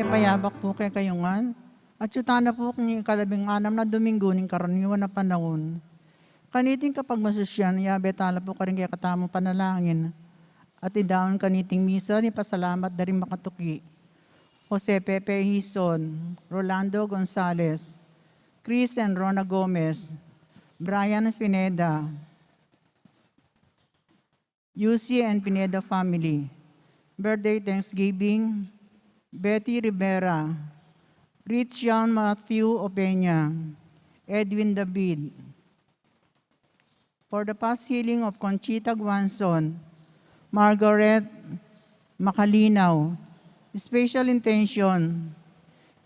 Payabak po kay kayungan, at yutana po kung kalabing-anam na Domingo ng karaniwan na panahon. Kaniting kapag masusyan, yabetala po ka rin kaya katamang panalangin, at idaon kaniting misa ni pasalamat na rin makatuki. Jose Pepe Hison, Rolando Gonzales, Chris and Rona Gomez, Brian Pineda, UC and Pineda family, birthday Thanksgiving, Betty Rivera, Rich John Matthew Opeña, Edwin David. For the past healing of Conchita Guanzon, Margaret Macalinaw, special intention,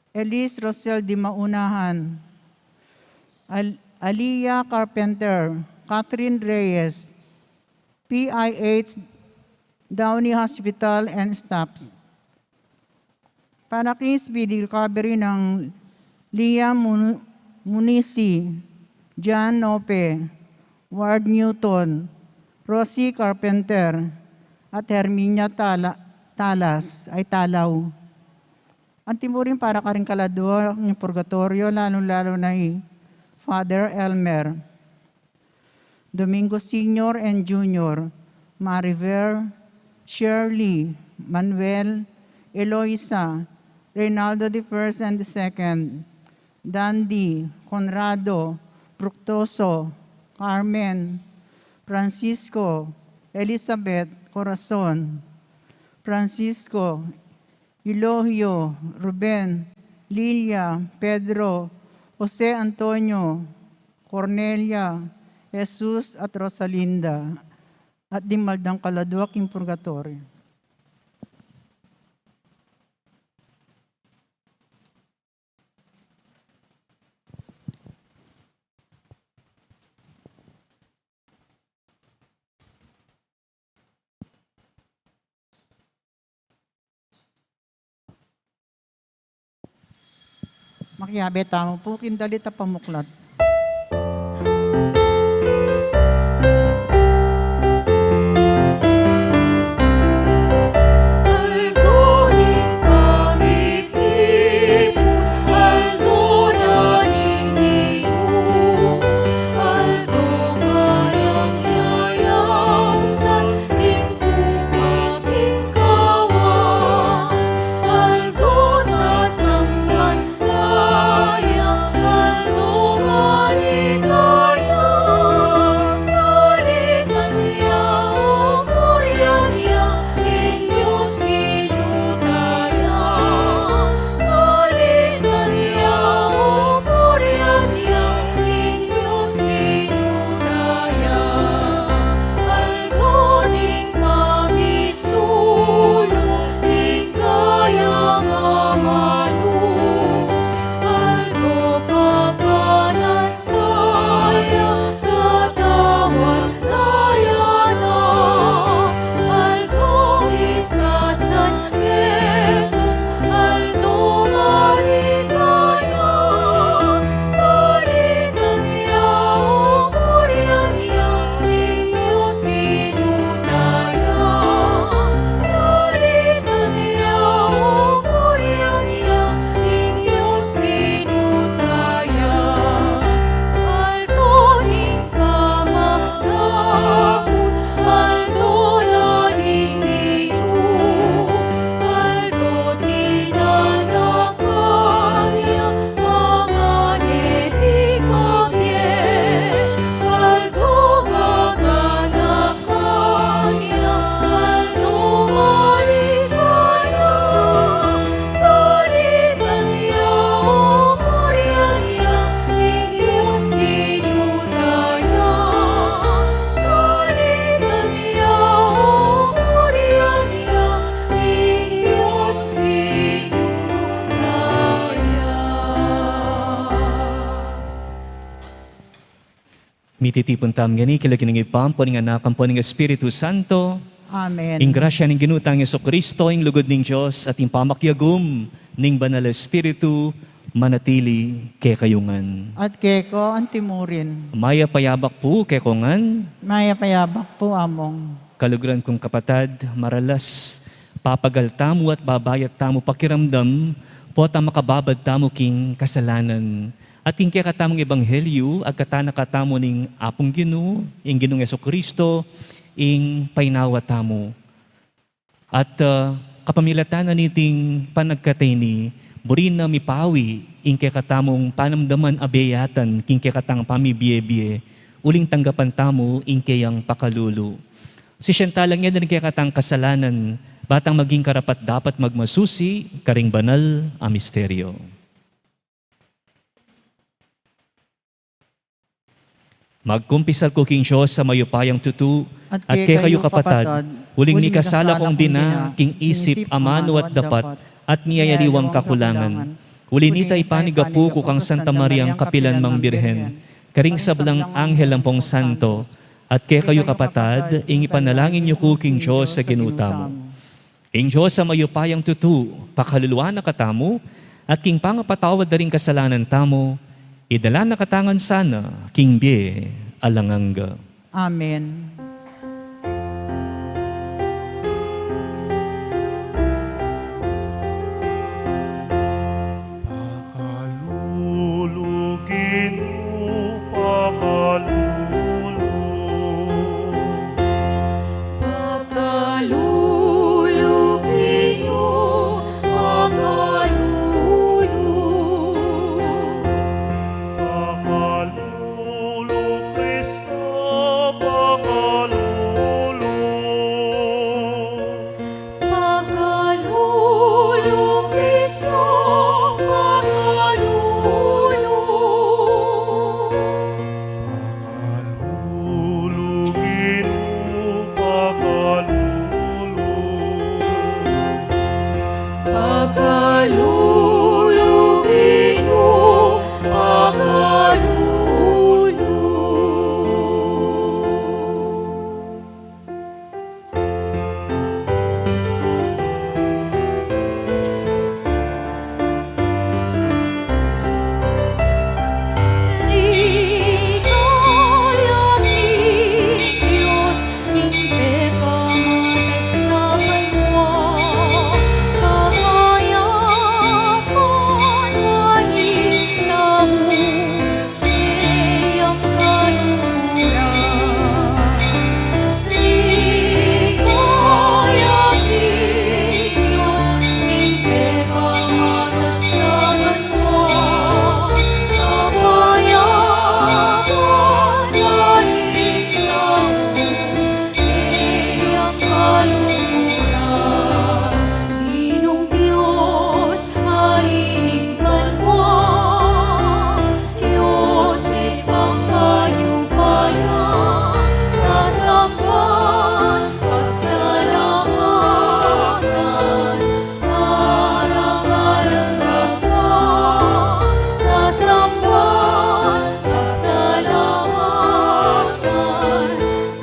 Elise Rosel Di Maunahan, Aliyah Carpenter, Catherine Reyes, PIH Downey Hospital and staffs. Para kay speedy recovery ng Liam Munisi, John Nope, Ward Newton, Rosie Carpenter, at Herminia Talas ay Talaw. Ang timurin para ka rin kaladwa ng purgatorio, lalong-lalo na Father Elmer, Domingo Senior and Junior, Mariver, Shirley, Manuel, Eloisa, Reynaldo the First and the Second, Dandy, Conrado, Fructoso, Carmen, Francisco, Elizabeth, Corazon, Francisco, Elohio, Ruben, Lilia, Pedro, Jose Antonio, Cornelia, Jesus at Rosalinda, at dimaldang kaladwak in purgatorio. Makiyabe tamo po, kindalit at pamuklat. Mititipon tam gani kilagin ng ipam po ng anak po ng Espiritu Santo. Amen. Ing grasya ng ginutang Yeso Kristo, ing lugod ng Diyos at ing pamakyagum ning banal na Espiritu manatili kay kayungan. At keko ang timurin. Maya payabak po kay kongan, Maya payabak po among. kalugran kong kapatad, maralas papagal tamo at babayat tamo pakiramdam po at makababad tamo king kasalanan. At king kaya katamong ebanghelyo, agkatana katamo ning apong Ginoo, ing Ginoong Yeso Kristo, ing painawa tamo. At kapamilatan na niting panagkatay ni, burin na mipawi, ing kaya katamong panamdaman abeyatan, king kaya katang pamibiye-biye, uling tanggapan tamo, ing kayang pakalulu. Si Siyantalang yan na rin kaya katang kasalanan, batang maging karapat dapat magmasusi, karing banal a misteryo. Magkumpisal ko king Diyos sa mayupayang tutu, at kay kayo kapatad, huling ni kasala kong bina, king isip, amano at dapat, at niyayariwang kakulangan. Huli nita ipanigapu ko kang Santa Mariang Kapilan Mang Birhen, karing sablang anghel ang pong santo, at kay kayo kapatad, ing ipanalangin niyo ko king Diyos sa ginuta mo. Ing Diyos sa mayupayang tutu, pakaluluwa na katamo, at king pangapatawad na rin kasalanan tamo, idala na katangan sana, king bie, alanganga. Amen. Pakalulugin mo, pakalulu. Pakalulugin mo, pakalulu. Pakalulu, Kristo, pakalulu. Pakalulu, Kristo, pakalulu. Pakalulugin mo, pakalulu. Pakalulugin mo, pakalulu. Ligaya king Diyos, hindi ka matasapan mo. Kamayapan makita mo, iyang kaluhuran. Ligaya king Diyos, hindi ka matasapan mo. Kapayapan makita mo, iyang kaluhuran. Ginong Diyos, marinig banwa, Diyos ipangkayubayan, sasampan, pasalamatan, arangalan sasampan, pasalamatan,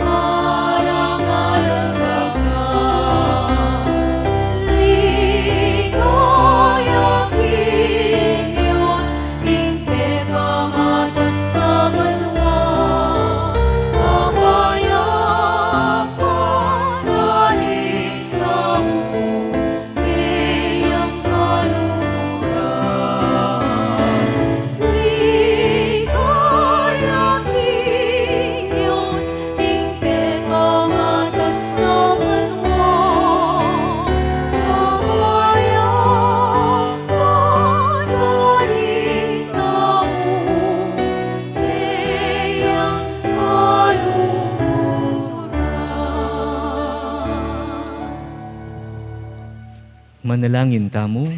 arangalan ligaya king Diyos, hindi ka matasapan mo. Kapayapan makita mo, iyang kaluhuran. Ligaya king Diyos, hindi ka matasapan mo. Kapayapan makita mo, iyang kaluhuran. Manalangin tamo.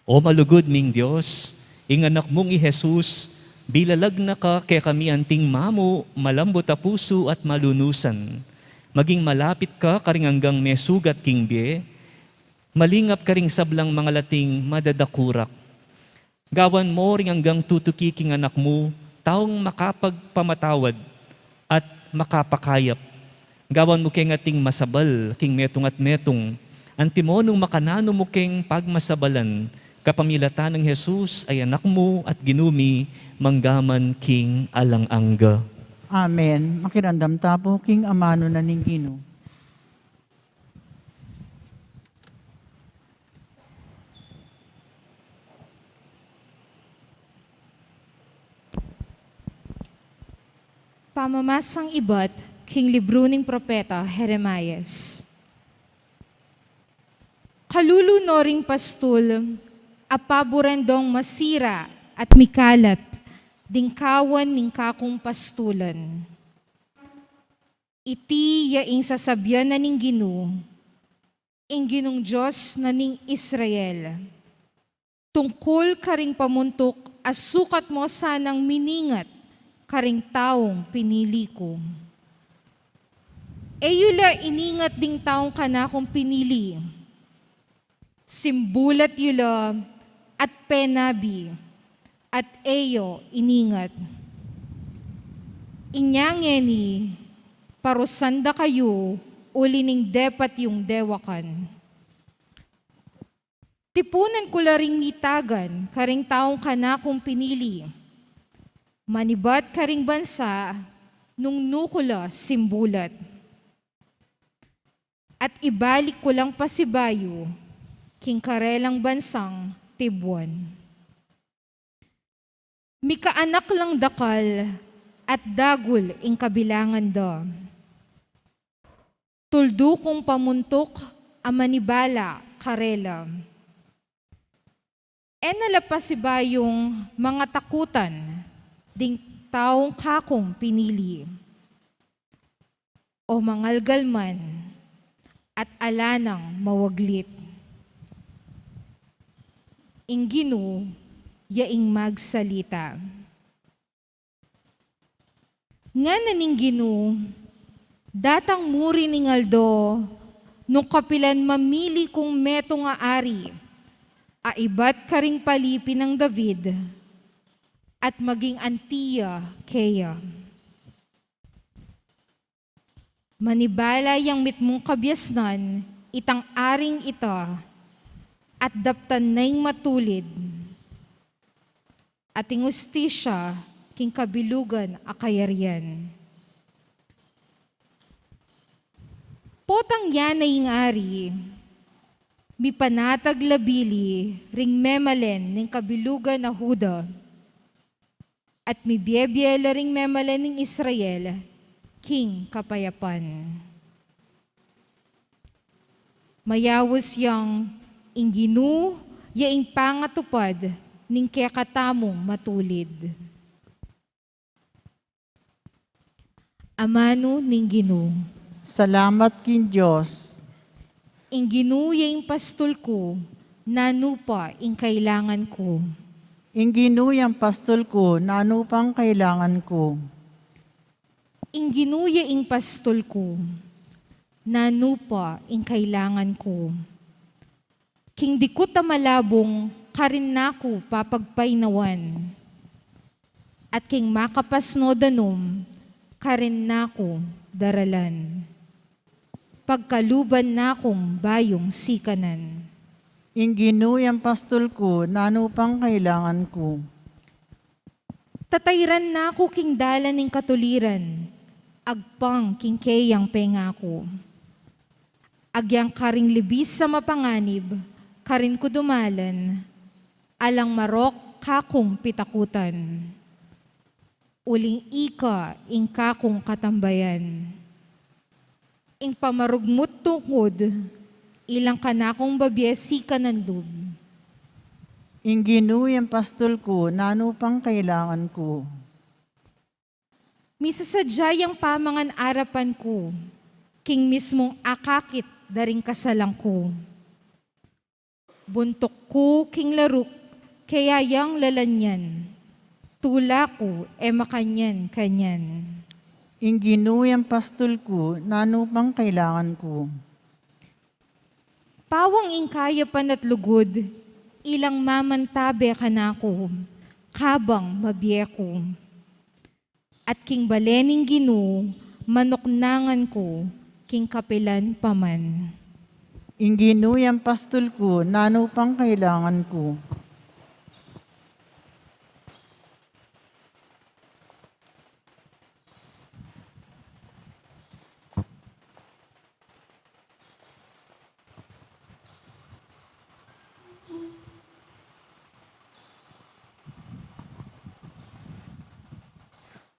O malugod ming Diyos, ing anak mong i Jesus, bilalag na ka kay kami anting mamo, malambot a puso at malunusan. Maging malapit ka karing hanggang mesugat king bie, malingap ka ring sablang mga lating madadakurak. Gawan mo ring hanggang tutuki king anak mo, taong makapagpamatawad at makapakayap. Gawan mo keng ating masabal, king metong at metong, antimonong makanano mo keng pagmasabalan, kapamilatan ng Jesus ay anak mo at ginumi, manggaman king alang-angga. Amen. Makirandam tapo, king amano na ning Ginoo. Pamamasang ibat, king libro ning propeta Jeremias. Kalulunoring pastul, apaborendong masira at mikalat, dingkawan ning kakong pastulan. Iti yaing sasabyan na ning Ginoo, ing Ginong Diyos na ning Israel. Tungkol karing pamuntok, asukat mo sanang miningat, karing taong pinili ko. Yula iningat ding taong kanakong pinili. Simbulat yula at penabi, at eyo iningat. Inyangeni, parusanda kayo, ulining depat yung dewakan. Tipunan ko laring ngitagan, karing taong kanakong pinili. Manibat karing bansa, nung nukula simbulat. At ibalik ko lang pasibayo, king karelang bansang Tibuan. Mikaanak lang dakal, at dagul ing kabilangan da. Tuldo kong pamuntok, amanibala karela. Nalapasibayong mga takutan, ding taong kakong pinili. O mangalgal man, at alanang mawaglit. Ing Ginoo, yaing magsalita. Nga naning Ginoo, datang muri ning aldo, nung kapilan mamili kong meto nga ari, aibat karing palipi ng David, at maging antiya keya. Manibala yang mitmong kabyasnan, itang aring ita, at daptan na'y matulid, at ingustisya, king kabilugan akayarian. Potang yan ay ari, mipanatag labili, ring memalen ng kabilugan na Huda, at mibiyebyela ring memalen ng Israel, king kapayapan. Mayawos yang inginu, yaing pangatupad, ning kekatamong matulid. Amano ning Ginoo. Salamat king Diyos. Ing Ginoo yaing pastol ko, nanupa ing kailangan ko. Ing ginuyang pastol ko, na ano pang kailangan ko. Ing Ginoo yaing pastol ko, nanupa ing kailangan ko. King dikot a malabong, karin nako papagpainawan. At king makapasno danom, karin nako daralan. Pagkaluban nakong bayong sikanan. Ing ginuyang pastol ko, na ano pang kailangan ko. Tatayran nako king dalan ning katuliran, agpang king kayang pengako. Agyang karing libis sa mapanganib, karin ko dumalan, alang marok kakong pitakutan. Uling ika ing kakong katambayan. Ing pamarugmut tungkod, ilang kanakong babyesi kanandub. Ing ginuyang pastol ko, na ano pang kailangan ko. Misasadyayang pamangan arapan ko, king mismong akakit daring kasalang ko. Buntok ko king laruk, kaya yang lalanyan, tula ko makanyan-kanyan. Ing ginuyang pastol ko, na ano pang kailangan ko. Pawang ing kayapan at lugod, ilang mamantabe ka na ko, kabang mabiye ko. at king balening Ginu, manoknangan ko, king kapilan paman. Inginuyang pastol ko, nano pang kailangan ko.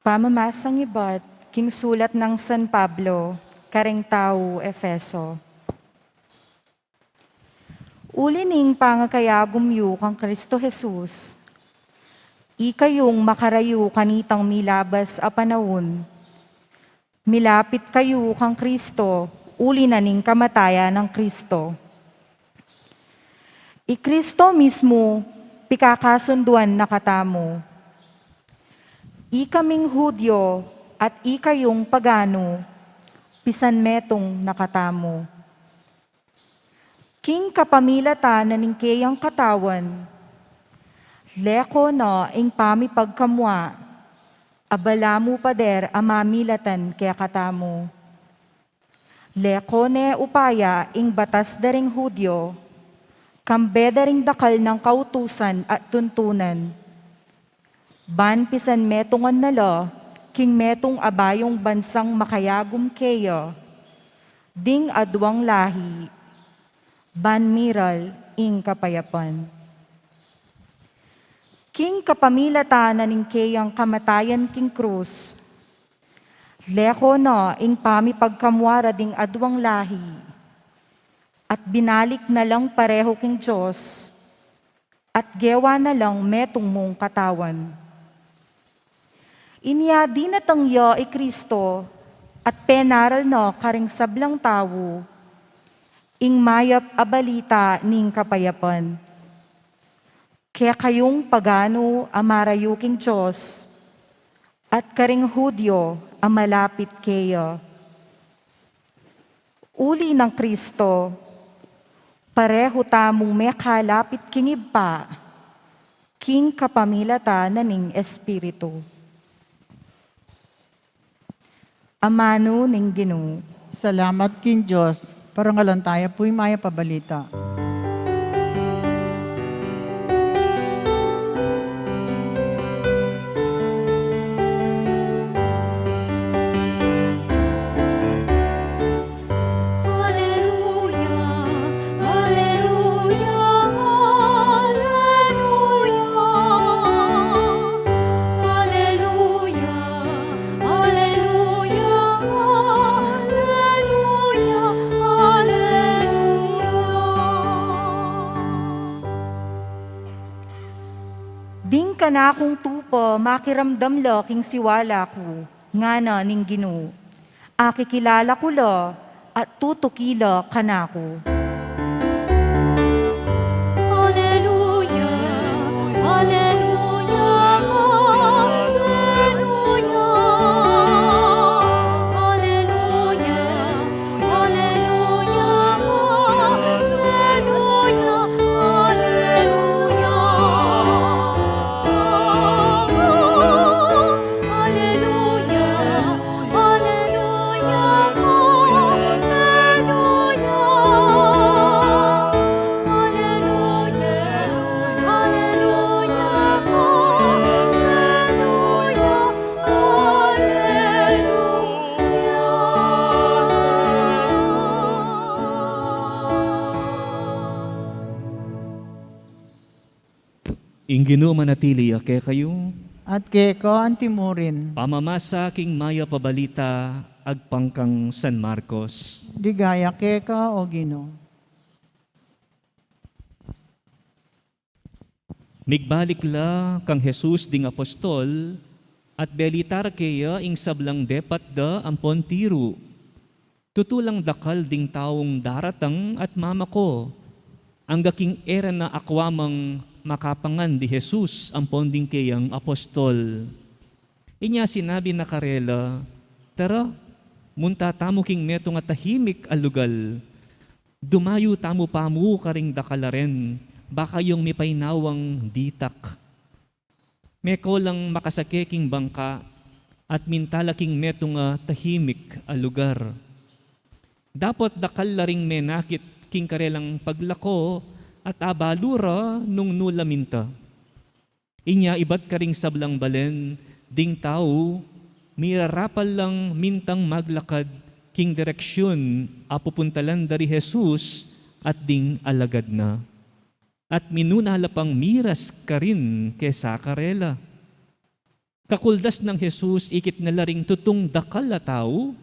Pamamasang iba't, king sulat ng San Pablo, kareng tao, Efeso. Uli ning pangakayagum yu kang Kristo Jesus, ikayong makarayo kanitang milabas a panahon. Milapit kayo kang Kristo, uli na ning kamataya ng Kristo. Kristo mismo, pikakasunduan na katamo. Ikaming Hudyo at ikayong pagano, pisan metong nakatamo. King kapamilata na ningkayang katawan, leko na ing pamipagkamwa, abala mo pader amamilatan kaya katamo. Leko ne upaya ing batas daring Hudyo, kambe daring dakal ng kautusan at tuntunan. Ban pisan metongan nala, king metong abayong bansang makayagum keya, ding adwang lahi, ban miral ing kapayapan. King kapamilata na ning keyang kamatayan king krus, leko na ing pamipagkamwara ding adwang lahi, at binalik na lang pareho king Diyos, at gewa na lang metong mong katawan. Inya di natangya Kristo at penaral no karing sablang tawo, ing mayap abalita ning kapayapan. Kaya kayong pagano amarayuking Diyos, at karing Hudyo amalapit kaya. Uli ng Kristo, pareho tamong may kalapit kingib pa, king kapamilata na ning Espiritu. Amano ning Ginoo. Salamat king Diyos, parangalan tayo po'y maya pabalita. Ding kanakong tupo, makiramdam la king siwala ko, nga na ning Ginoo. Akikilala ko la, at tutukila kanako. Ingino manatili ake kayo, At keko antimurin, pamamasa king maya pabalita, agpangkang San Marcos. digaya keka o Gino. Migbalik la kang Jesus ding apostol, at belitar kaya ing sablang depat da ang pontiru. Tutulang dakal ding taong daratang at mamako, ang gaking era na akwamang makapangan di Jesus ang ponding kayang apostol. Inya sinabi na karela, tara, munta tamo king metong at tahimik alugal, dumayo tamo pamu karing dakalaren, baka yung mipainawang ditak. Meko lang makasake king bangka, at mintalaking meto nga tahimik a lugar. Dapat dakal laring menakit king karelang paglako at abalura nung nulaminta. Inya ibat karing sablang balen, ding tao, mirarapal lang mintang maglakad king direksyon apupuntalan dari Jesus at ding alagad na. At minunala pang miras ka rin kesa karela. Kakuldas ng Jesus ikit na laring tutong dakal a tao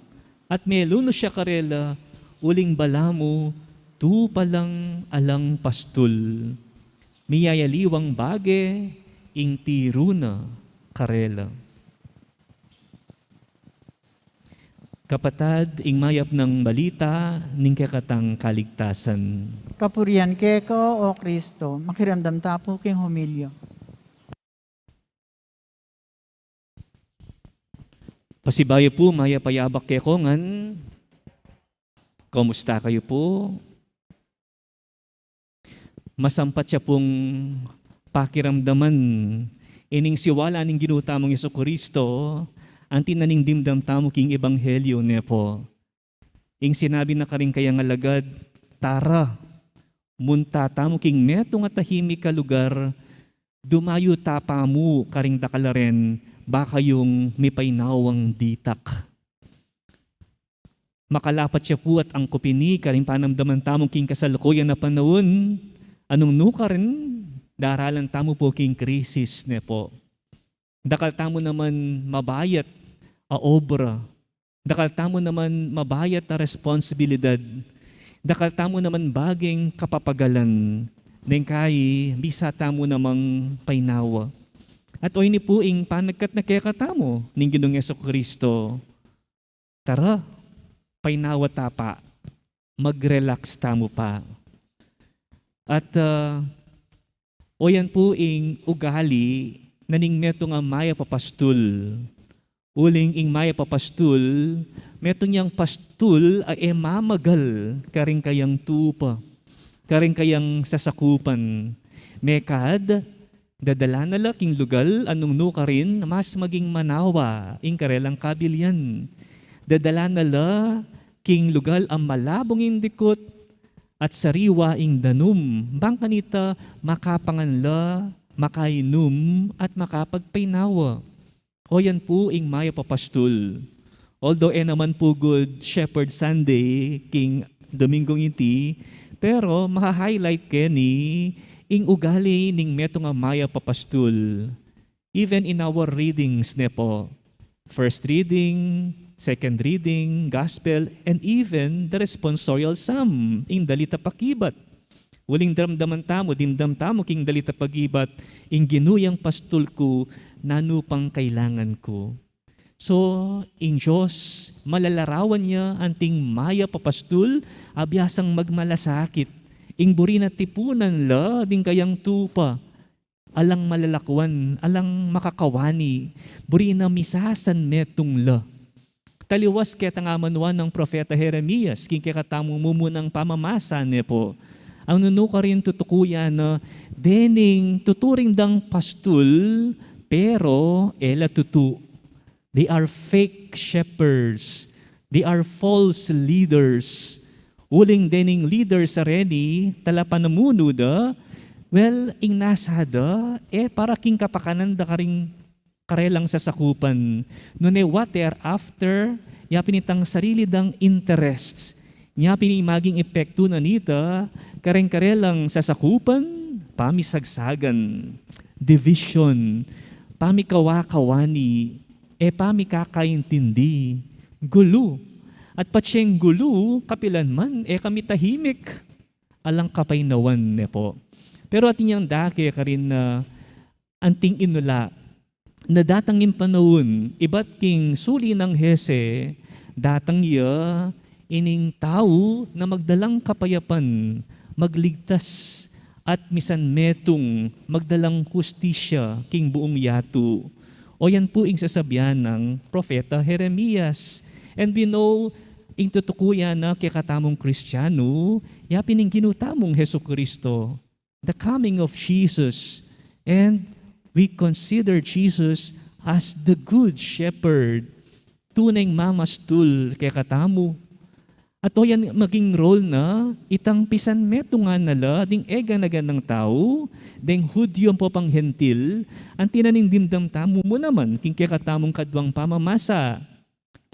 at meluno siya karela uling balamo tu palang alang pastul. Miyayaliwang bage ing tiruna karela. Kapatad, ing mayap ng balita, ning kakatang kaligtasan. Kapurian keko o Kristo, makiramdam tapo king humilyo. Pasibayo po, mayapayabak kekongan. Kamusta kayo po? Masampat siya pong pakiramdaman. Ining siwala ning ginutamong Jesucristo, ang tinaning dimdam tamo king ebanghelyo ne po. Ing sinabi na karing kayang alagad, tara, munta tamo king meto nga tahimik ka lugar, dumayo tapamu karing dakalaren, baka yung mipaynawang ditak. Makalapat siya po at ang kupini, karing panamdaman tamo king kasalukuyan na panahon, anong nuka rin, daralan tamo po king krisis ne po. Dakal tamo naman mabayat a obra. Dakal tamo naman mabayat a responsibilidad. Dakal tamo naman baging kapapagalan. Neng kay bisa tamo namang painawa. At o ini po ing panagkat na kekatamo ning Ginoong Jesucristo. Tara, painawa tapa. Mag-relax tamo pa. At o yan po ing ugali naning meto nga maya papastul. Uling ing maya papastul, meto niyang pastul ay mamagal karing kayang tupa, karing kayang sasakupan. Mekad, dadala na laking lugal anong nuka rin mas maging manawa ing karelang kabilyan. Dadala na la king lugal ang malabong indikot at sariwa ing danum. Bang kanita makapangan la, makainom at makapagpainawa. O yan po ing maya papastul. Although naman po Good Shepherd Sunday, king Domingong iti, pero maka-highlight keni ing ugali ning meto nga maya papastul. Even in our readings ne po, first reading, second reading, gospel, and even the responsorial psalm ing dalita pakibat. Uling damdaman tamo, dimdam tamo king dalita pagibat, ing ginuyang pastul ko, nanupang kailangan ko. So, ing Diyos, malalarawan niya anting maya papastul, abyasang magmalasakit. Ing buri na tipunan la, ding kayang tupa, alang malalakwan, alang makakawani, buri na misasan metong la. Taliwas kaya tangamanwan ng Propeta Jeremias, king kakatamong mumunang pamamasa ne po. Ang nunuka rin tutukuyan na dening tuturing dang pastul, pero ela tutu. They are fake shepherds. They are false leaders. Uling dening leaders areni, talapanamuno da, well, ing nasada, para king kapakanan da karing karelang sasakupan. Nune what they are after, yapinitang sarili dang interests. Yapin maging epekto na nita, kareng-karelang sasakupan, pamisagsagan, division, pamikawakawani, pamikakaintindi, gulo. At patsiyeng gulo, kapilan man, kami tahimik, alang kapaynawan ne po. Pero atin yung dake ka rin na anting inula, na datang yung panahon, iba't king suli ng Hese, datang iya, ining tao na magdalang kapayapan, magligtas, at misan metong magdalang hustisya king buong yatu. O yan po ing sasabihan ng Propeta Jeremias. And we know, ing tutukuyan na kikatamong Kristiyano, yapin ing ginutamong Jesucristo, the coming of Jesus. And we consider Jesus as the good shepherd. Tunay mamastul kay katamu. At o yan maging role na itang pisan meto nga nala, ding ega na ganang tao, ding Hudyo po pang hentil, ang tinaning dimdam tamo mo naman, king kakatamong kadwang pamamasa,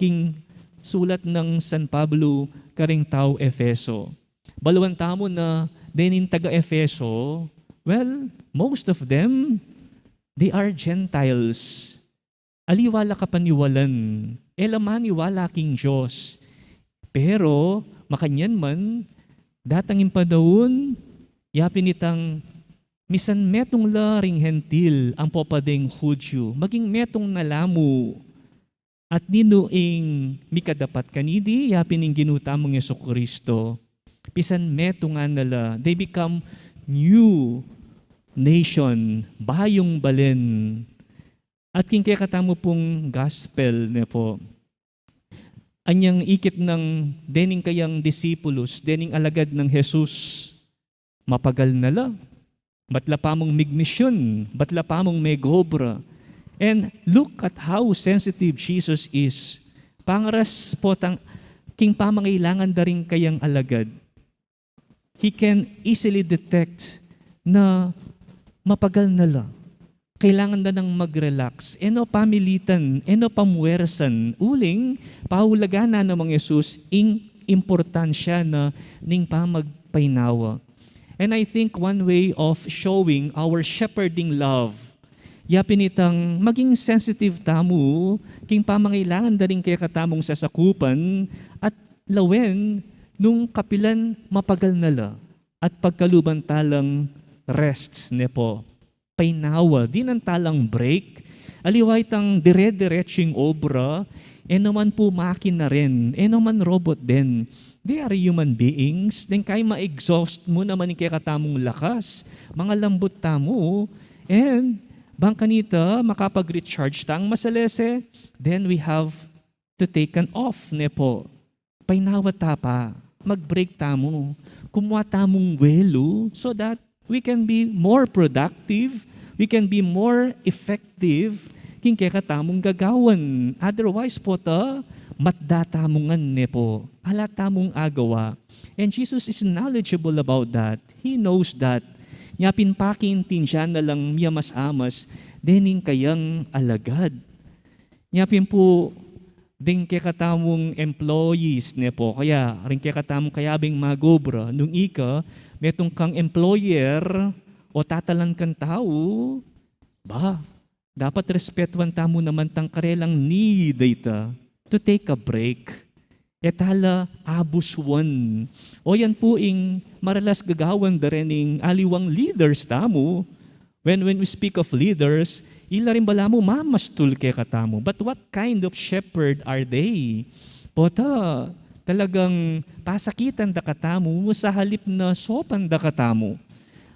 king sulat ng San Pablo, karing tao Efeso. Baluan tamo na denin taga Efeso, well, most of them, they are Gentiles. Aliwala ka paniwalan, elamaniwala king Diyos. Pero, makanyan man, datangin pa daon, yapin itang misan metong laring hentil ang popadeng Hudyo, maging metong nalamu, at ninuing mikadapat kanidi, yapin ng ginutamong Jesucristo. Pisan meto nga nala, they become new nation, bayong balen. At king kaya katamo pong gospel na po, anyang ikit ng dening kayang disipulos, dening alagad ng Jesus, mapagal na la. Batla pa mong migmisyon, batla pa mong megobra. And look at how sensitive Jesus is. Pangaras po tang king pamangailangan da rin kayang alagad. He can easily detect na mapagal na la. Kailangan na nang mag-relax. Eno pamilitan, eno pamuwersan. Uling, paulagana ng mga Yesus, ing importansya na ning pamagpainawa. And I think one way of showing our shepherding love, yapin itang maging sensitive tamu, king pamangailangan na rin kaya katamong sasakupan, at lawen, nung kapilan mapagal na la, at pagkaluban talang rest ne po. Painawa, di nang talang break, aliway tang dire-diretsing obra, naman po makin na rin, naman robot din. They are human beings, then kaya ma-exhaust mo naman yung kaya katamong lakas, mga lambot tamo, and bang kanita, makapag-recharge tang masalese, then we have to take an off, ne po. Painawa tapa, mag-break tamo, kumuha tamong welo, so that we can be more productive, we can be more effective, king kaya tamong gagawan. Otherwise po ta, matdatamongan ne po, alatamong agawa. And Jesus is knowledgeable about that. He knows that. Nyapin pakintinsiyan na lang miyamas-amas, dening kayang alagad. Nyapin po, ding kaya katamong employees ne po, kaya rin kaya katamong kayabing magobra, nung ika, metong kang employer o tatalan kang tao, ba, dapat respetuan tamo naman tang karelang need data to take a break. Etala abuswan. O yan po ing maralas gagawan da rin ing aliwang leaders tamo. When we speak of leaders, ila rin bala mo mamastul kaya katamo. But what kind of shepherd are they? Pota, talagang pasakitan da katamo sa halip na sopan da katamo.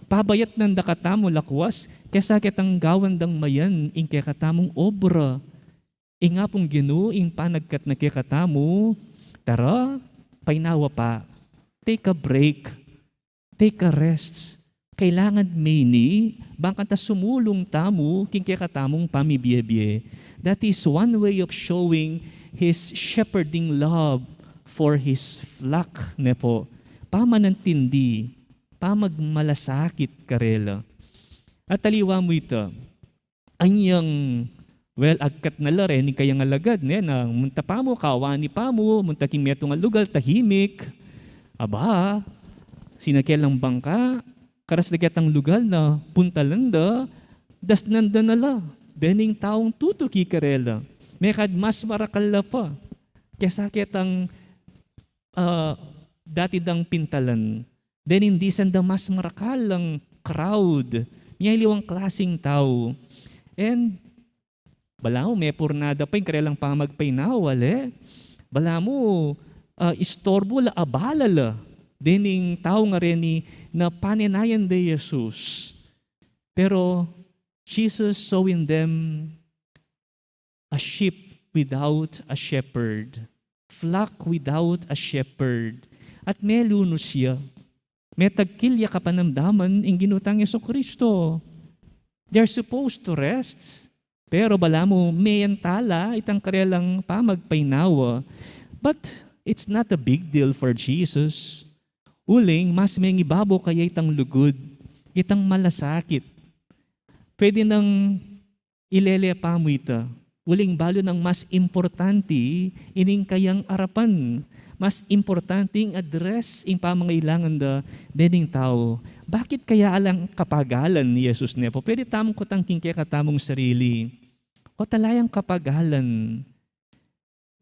Pabayat ng da katamo lakwas kesa kitang gawan dang mayan ing kaya katamong obra. Inga pong Ginoo ing panagkat na kaya katamo, tara, painawa pa. Take a break. Take a rest. Kailangan mini, bangkang ta sumulong tamo king kaya katamong pamibiyebye. That is one way of showing His shepherding love for His flock ne po. Pamanantindi, pamagmalasakit karela. At taliwa mo ito, anyang, well, agkat na la rin, kayang alagad, na munta pa mo, kawani pa mo, munta kimyeto nga lugal, tahimik. Aba, sinakelang bangka, karas na kitang lugal na puntalanda, das nanda na la, bening taong tutuki karela. Mekad mas marakala pa, kesa kitang dati dang pintalan. Then hindi sanda mas marakalang crowd, niya iliwang klaseng tao. And bala mo, may purnada pa yung karelang pamagpainaw, bala mo, istorbo la, abala la. Dining tao nga rin na paninayan de Jesus. Pero Jesus saw in them a sheep without a shepherd. Flock without a shepherd. At may lunos siya. May tagkilya kapanamdaman ang ginutang Jesucristo. They're supposed to rest. Pero bala mo, mayan tala, itang karelang pamagpainawa. But it's not a big deal for Jesus. Uling, mas may ibabo kaya itang lugod, itang malasakit. Pwede nang ilelepa mo ita. Uling balo ng mas importante, ining kayang arapan. Mas importanteng address in pamangailangan da dening tao. Bakit kaya alang kapagalan ni Jesus nepo? Pwede tamong kutangking kaya katamong sarili. O talayang kapagalan.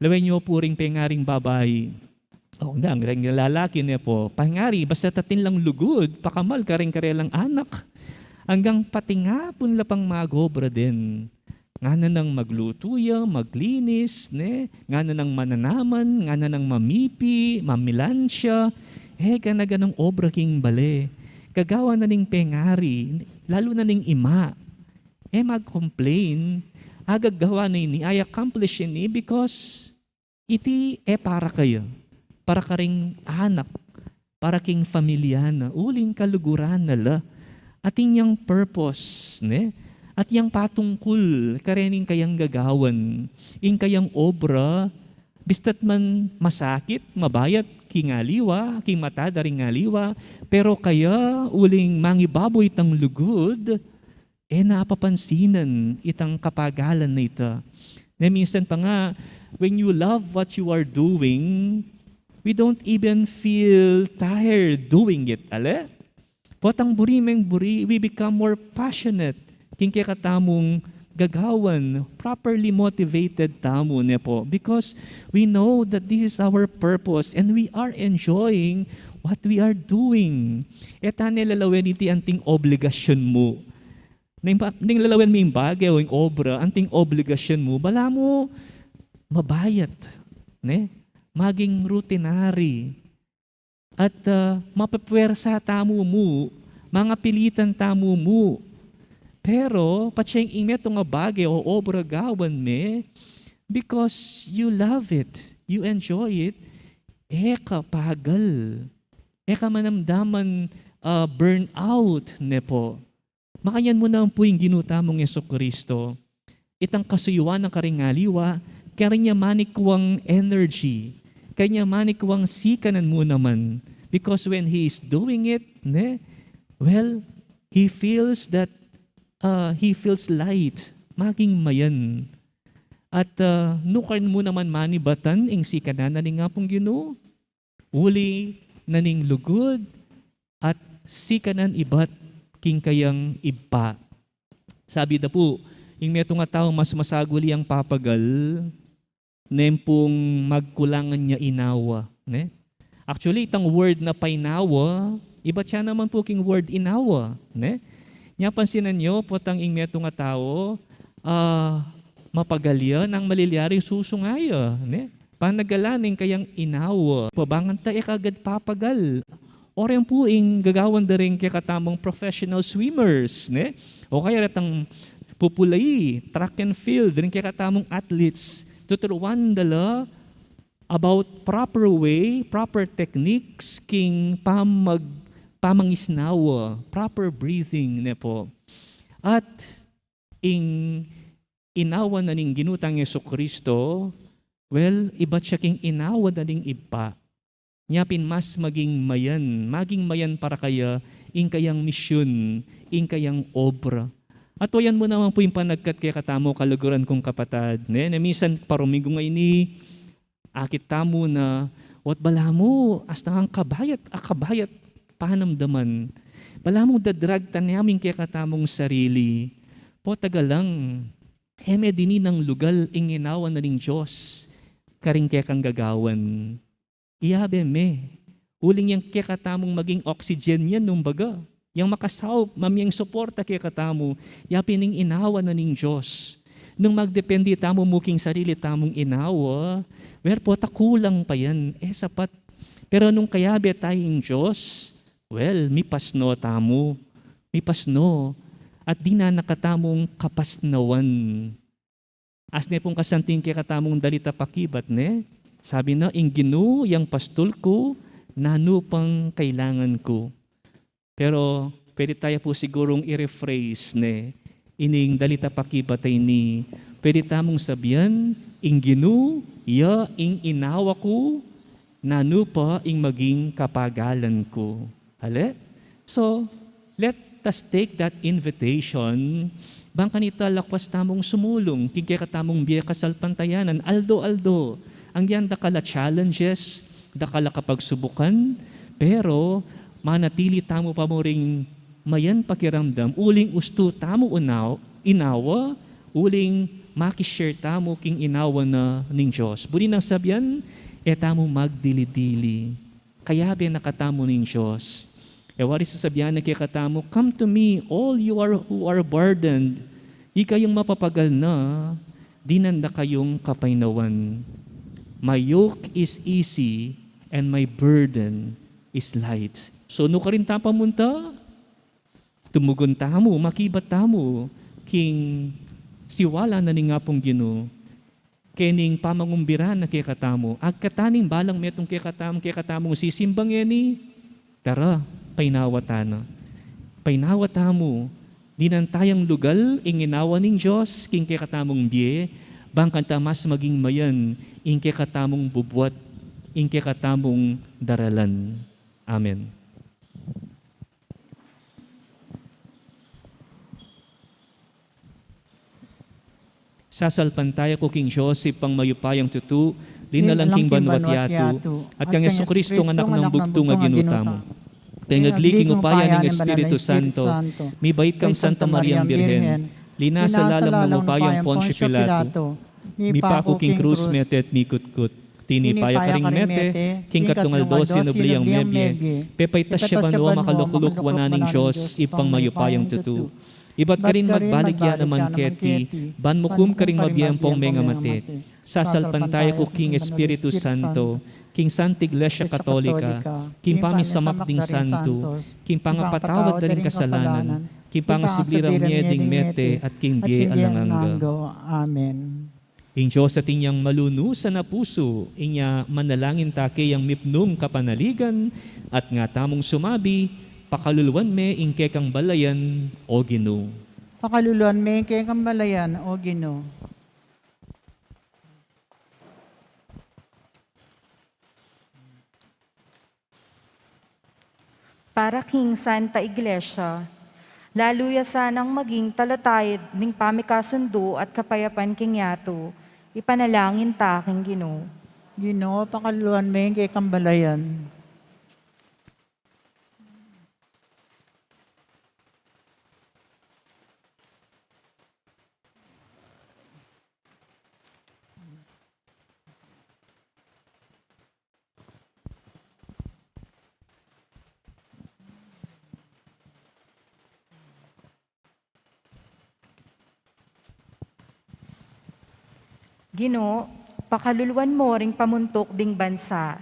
Laway nyo puring pengaring babae. O na, ang lalaki nepo. Pangari, basta tatin lang lugod, pakamal ka rin karelang anak. Hanggang patingapon lapang magobra din. Nga na nang maglutuya, maglinis, nga na nang mananaman, nga na nang mamipi, mamilansya, ka na ganang obra king bale. Kagawa na ning pengari, lalo na ning ima, mag-complain, agagawa na ini, I accomplish ini because iti para kayo, para ka ring anak, para king familyana, uling kaluguran nala, ating yang purpose, at yang patungkol, karening kayang gagawan, ing kayang obra, bistat man masakit, mabayat, kingaliwa, king mata daring ngaliwa, pero kaya uling mangibaboy itang lugod, napapansinan itang kapagalan na ita. Na minsan pa nga, when you love what you are doing, we don't even feel tired doing it. Ale? Potang burimeng buri, we become more passionate. King kaya katamong gagawan, properly motivated tamo nepo. Because we know that this is our purpose and we are enjoying what we are doing. Eta nilalawin iti anting obligasyon mo. Ning lalawan mo yung bagay o yung obra, anting obligasyon mo, bala mo mabayat. Maging routinary. At mapapwersa tamo mo, mga pilitan tamo mo. Pero, patsing imet nga bagay o obra gawan me, because you love it, you enjoy it, kapagal. Manamdaman burnout, nepo. Makayan mo na po yung ginutamong Jesucristo. Itang kasuyuan ng karingaliwa, kanya manikwang energy, kanya manikwang sikanan mo naman. Because when He is doing it, He feels that He feels light, maging mayan. At nukan mo naman manibatan, ing sikanan na nga pong Ginoo, uli na ning lugod, at sikanan ibat king kayang iba. Sabi da po, ing meto nga tao mas masaguli ang papagal, nempong magkulangan niya inawa. Actually, itang word na painawa, iba siya naman po king word inawa. Nya pansinan nyo, potang ing meto nga tao, mapagalya ng maliliari susungaya. Panagalaning kayang inawa, pabangan ta kagad papagal. Oren po ing gagawan da rin kaya katamang professional swimmers. O kaya ratang pupulay, track and field, rin kaya katamang athletes. Tuturuan dala about proper way, proper techniques, king pamangisnawa, proper breathing po. At ing inawa na ning ginutang Jesucristo, iba siya king inawa na ning iba. Nyapin mas maging mayan para kaya ing kayang misyon, ing kayang obra. At wayan mo naman po yung panagkat kaya katamo kaluguran kong kapatad. Na minsan parumigo nga ini, akit tamo na, wat bala mo, hasta ang kabayat panamdaman. Bala mo dadrag tanyamin kaya katamong sarili. Po tagalang, dini ng lugal inginawan na ning Diyos, karing kaya kang gagawan. Iyabe me, uling yang kaya katamong maging oxygen yan nung baga. Yang makasawp, mamiyang suporta kaya katamo, yapining inawa na ning Diyos. Nung magdepende tamo muking sarili tamong inawa, po takulang pa yan, sapat. Pero nung kayabe tayong Diyos, mipasno tamo. Mipasno. At di na nakatamong kapasnawan. As ne pong kasanting kaya katamong dalita pakibat, sabi na, ing Ginoo, yang pastol ko, nano pang kailangan ko. Pero pwede tayo po sigurong i-rephrase, ining dalita pakibatay ni pwede tamong sabihan, ing Ginoo, ya ing inawa ko, nanu pa ing maging kapagalan ko. Hale? So, let us take that invitation. Bang kanita lakwas tamong sumulong, kikya katamong biya kasalpantayanan, aldo-aldo. Ang yan dakala challenges, dakala kapagsubukan, pero manatili tamo pa mo ring mayan pakiramdam, uling usto tamo inawa, uling makishare tamo king inawa na ning Diyos. Budi nang sabyan, tamo magdili-dili. Kaya ba nakatamo ning Diyos? Wari sasabihan na katamo, come to me, all you are who are burdened. Di kayong mapapagal na, dinanda kayong kapainawan. My yoke is easy and my burden is light. So no ka rin tapamunta, tumugon tamo, makibat tamo, king siwala na ni nga pong Ginoo. Kening pamangumbiran na kikatamo. Agkataning balang metong kikatamong sisimbang yani, tara, painawatana. Painawatamo, dinantayang lugal, inginawa ning Diyos, king kikatamong biye, bangkanta mas maging mayan, ing kikatamong bubuat, ing kikatamong daralan. Amen. Sasalpantaya ko king Joseph pang mayupayang tutu, linalang king banwat yatu, at kang Yesu Kristo nga anak ng bugto nga ginutamo. Tengagli upayan ng Espiritu Santo, may bait kang Santa Maria Birhen, linasalalang ng upayang Poncio Pilato, mi pako king Cruz metet mikutkut, tinipaya karing mete, king katungal 12 nobliyang mebye, pepaitas siya banwa makalukuluk wananing Diyos, ipang mayupayang tutu. Iba't ka rin magbalik yan naman keti, ban mo kum ka rin mabiyempong mga matit. Sasalpantaya ko king Espiritu Santo, king Santa Iglesia Katolika, king pamisamak ding santo, king pangapatawad na rin kasalanan, king pangasubirang mieding mete, at king biye alanganga. Amen. Ing Diyos at inyang malunusan na puso, inya manalangin take yang mipnum kapanaligan, at nga tamong sumabi, pakaluluan me ingke kang balayan o Ginoo. Pakaluluan me ingke kang balayan o Ginoo. Para king Santa Iglesia, laluya sanang maging talatayid ning pamikasundo at kapayapan king yato, ipanalangin ta king Ginoo. Ginoo, pakaluluan me ingke kang balayan. Ginoo, pakaluluan mo ring pamuntok ding bansa.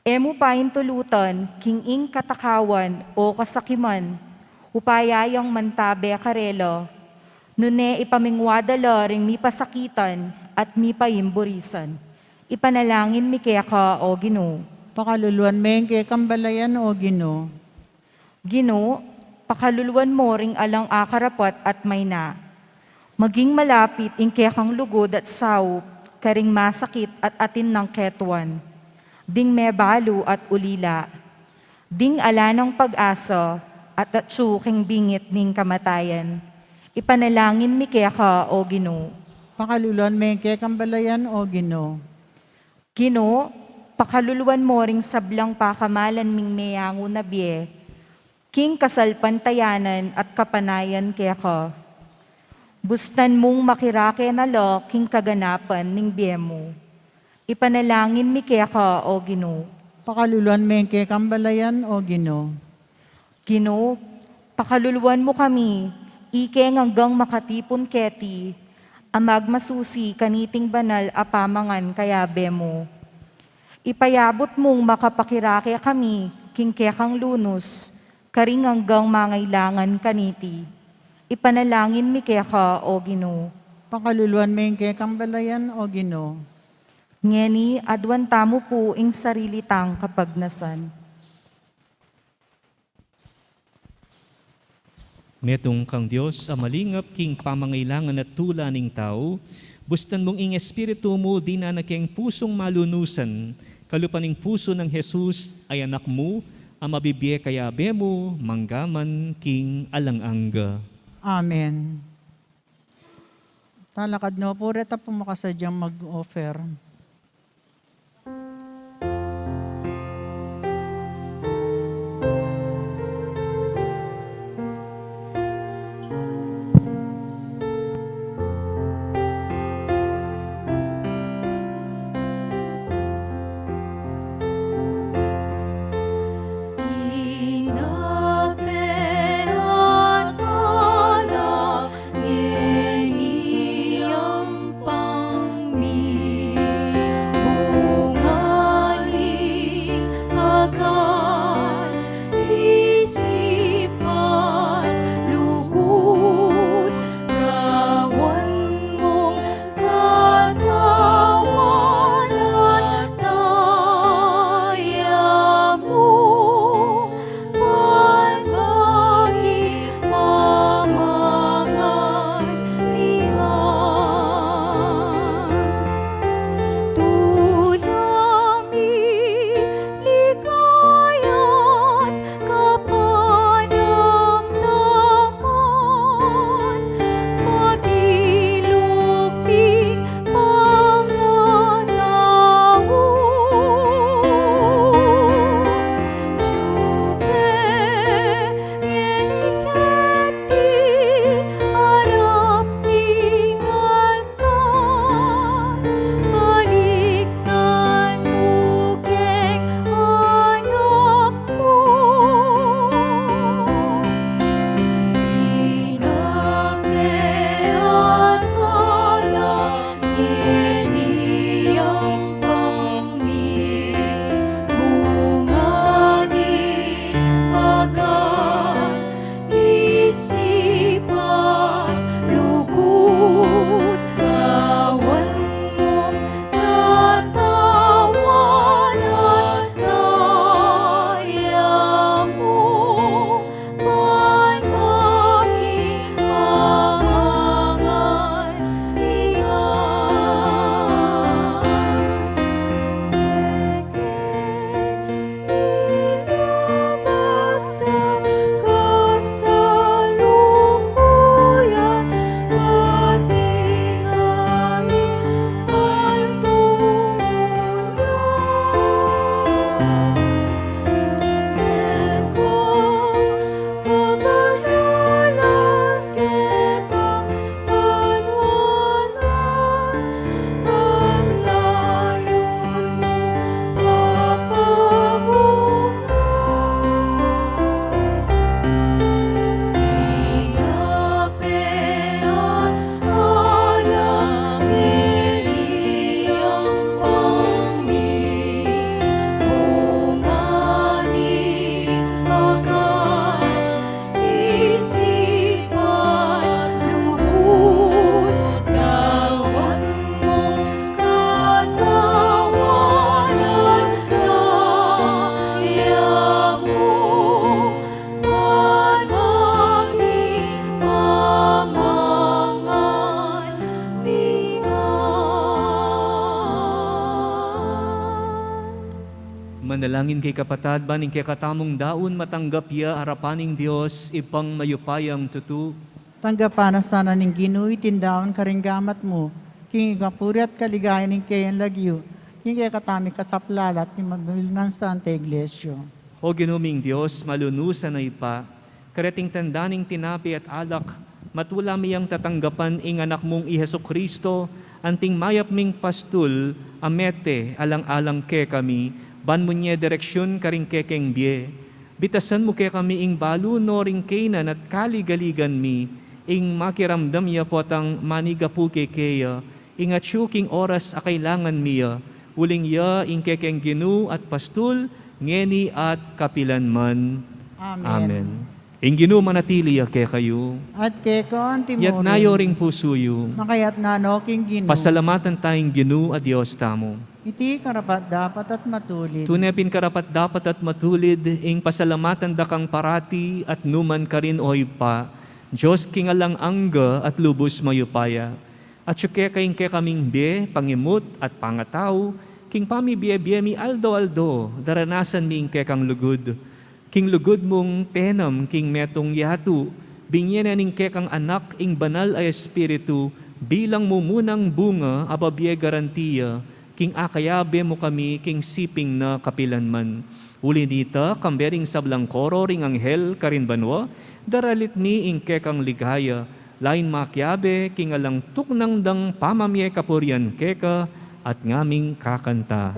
Emo pain tulutan, king ing katakawan o kasakiman, upayayang mantabe karelo, nune ipamingwadala ring mi pasakitan at mi paimburisan. Ipanalangin mi kaya ka o Ginoo. Pakaluluan me ingke kang balayan o Ginoo. Ginoo, pakaluluan mo ring alang akarapat at mayna. Maging malapit ingke kang lugod at sawp, karing masakit at atin ng ketuan. Ding mebalo at ulila. Ding ala ng pag-asa at atsuking bingit ning kamatayan. Ipanalangin mi kaya ka o Ginoo. Pakaluluan me ingke kang balayan o Ginoo. Ginoo, pakaluluan mo ring sablang pakamalan ming mayango na biye. King kasalpantayanan at kapanayan kaya ka. Bustan mong makirake na lo, king kaganapan ning biyemo. Ipanalangin mi kaya ka, o Ginoo. Pakaluluan me ingke kang balayan o Ginoo. Ginoo, pakaluluan mo kami, ike hanggang makatipon keti, amag masusi kaniting banal apamangan kaya bemo. Ipayabot mong makapakirake kami, king kekang lunos, karing hanggang mangailangan kaniti. Ipanalangin mi kaya ka, o Ginoo. Pakaluluan me ingke kang balayan o Ginoo. Ngeni, adwan tamo po ing sarili tang kapagnasan. Metong kang Diyos, amalingap king pamangailangan at tula ning tao, bustan mong ing espiritu mo di na naking pusong malunusan, kalupaning puso ng Jesus ay anak mo, ang mabibiye kaya bemo, manggaman king alangangga. Amen. Talakad no po, reta po makasadyang mag-offer. Manalangin kay kapatad, baning kay katamong daon matanggap ya harapaning Diyos, ipang mayupayang tutu. Tanggapan na sana ning Ginoo tindaon karinggamat mo, king ikapuri at kaligayan ning kayan lagyo, king kaya katami kasaplalat ni magbilngan sa ante iglesyo. O ginuming Diyos, malunusan na ipa, karating tandaning tinapi at alak, matula miyang tatanggapan ing anak mong i Hesu Kristo, anting mayap ming pastul, amete, alang-alang ke kami, ban mo niya direksyon karing kekeng biye. Bitasan mo ke kami ing balu no ring kainan at kaligaligan mi, ing makiramdam ya potang manigapu kekeya, ing atsyuking oras a kailangan miya, uling ya ing kekeng ginu at pastul, ngeni at kapilanman. Amen. Amen. Ing ginu manatili ya ke kayo, At keko ang yat timurin, nayo ring pusuyo, makayat na no king Ginoo. pasalamatan tayong ginu a Diyos tamo. Iti karapat dapat at matulid. Tunepin karapat dapat at matulid, ing pasalamatan dakang parati at numan karin oy pa, Diyos king alang angga at lubos mayupaya. At syuke kayong ke kaming be, pangimut at pangataw, king pami biye mi aldo-aldo, daranasan mi ke kang lugod. King lugod mong penam, king metong yatu, binyenaning ke kang anak, ing banal ay espiritu, bilang mumunang bunga, ababiye garantiya, king akayabe mo kami, king siping na kapilanman. Uli nita, kambering sablang koro, ring anghel, karin banwa, daralit mi ing ke kang ligaya, lain makyabe, king alang tuknang dang pamamye kapurian keka, at ngaming kakanta.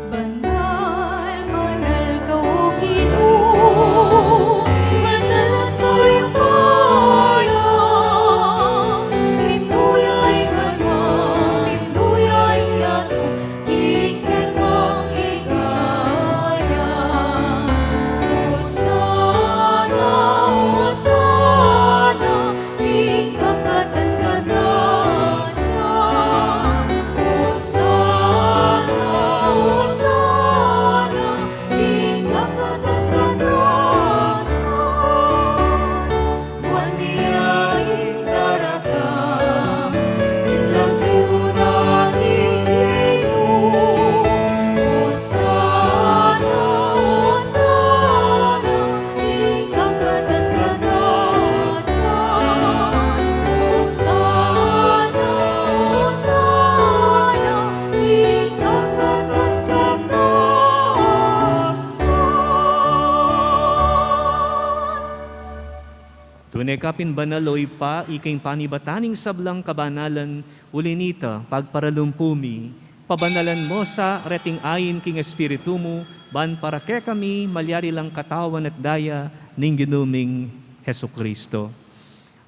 Banal, banal ka o Ginoo, banal ang kayong kaya. Pinuyay ka na, pinuyay yato, kikil kang ligaya. Hosana, Hosana, king kakatas kadasa. Hosana, Hosana, king kakatas kadasa. Buwan niyaing daraga, ilang tribunan Ginoo. Hosana, Hosana, king kakatas kadasa. Hosana, Hosana, king kakatas kadasa. Tunay kapin banaloy pa, iking panibataning sablang kabanalan, ulinita, pagparalumpumi, pabanalan mo sa reting ayin king espiritu mo, ban para ke kami, malyari lang katawan at daya, ning ginuming Heso Kristo.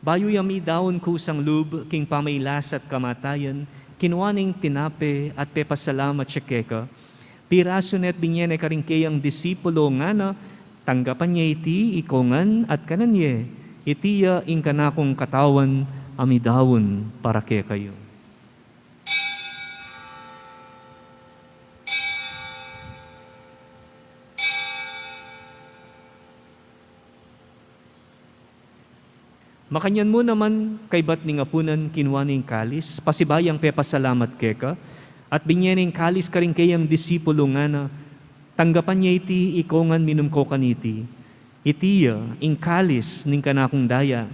Bayo yami daon kusang lub, king pamaylas at kamatayan, kinuaning tinape at pepasalamat siya keka. Piraso net binyene karingkeyang disipulo nga na, tanggapan niya iti ikongan at kananye, itiya ing kanakong katawan, amidawon para ke kayo. Makanyan mo naman kay bat ni ngapunan kinwaning kalis, pasibayang pepasalamat keka, at binyening kalis karingkeyang disipulo nga na, tanggapan niya iti ikongan minum ko kaniti, itiya ing kalis ning kanakong daya,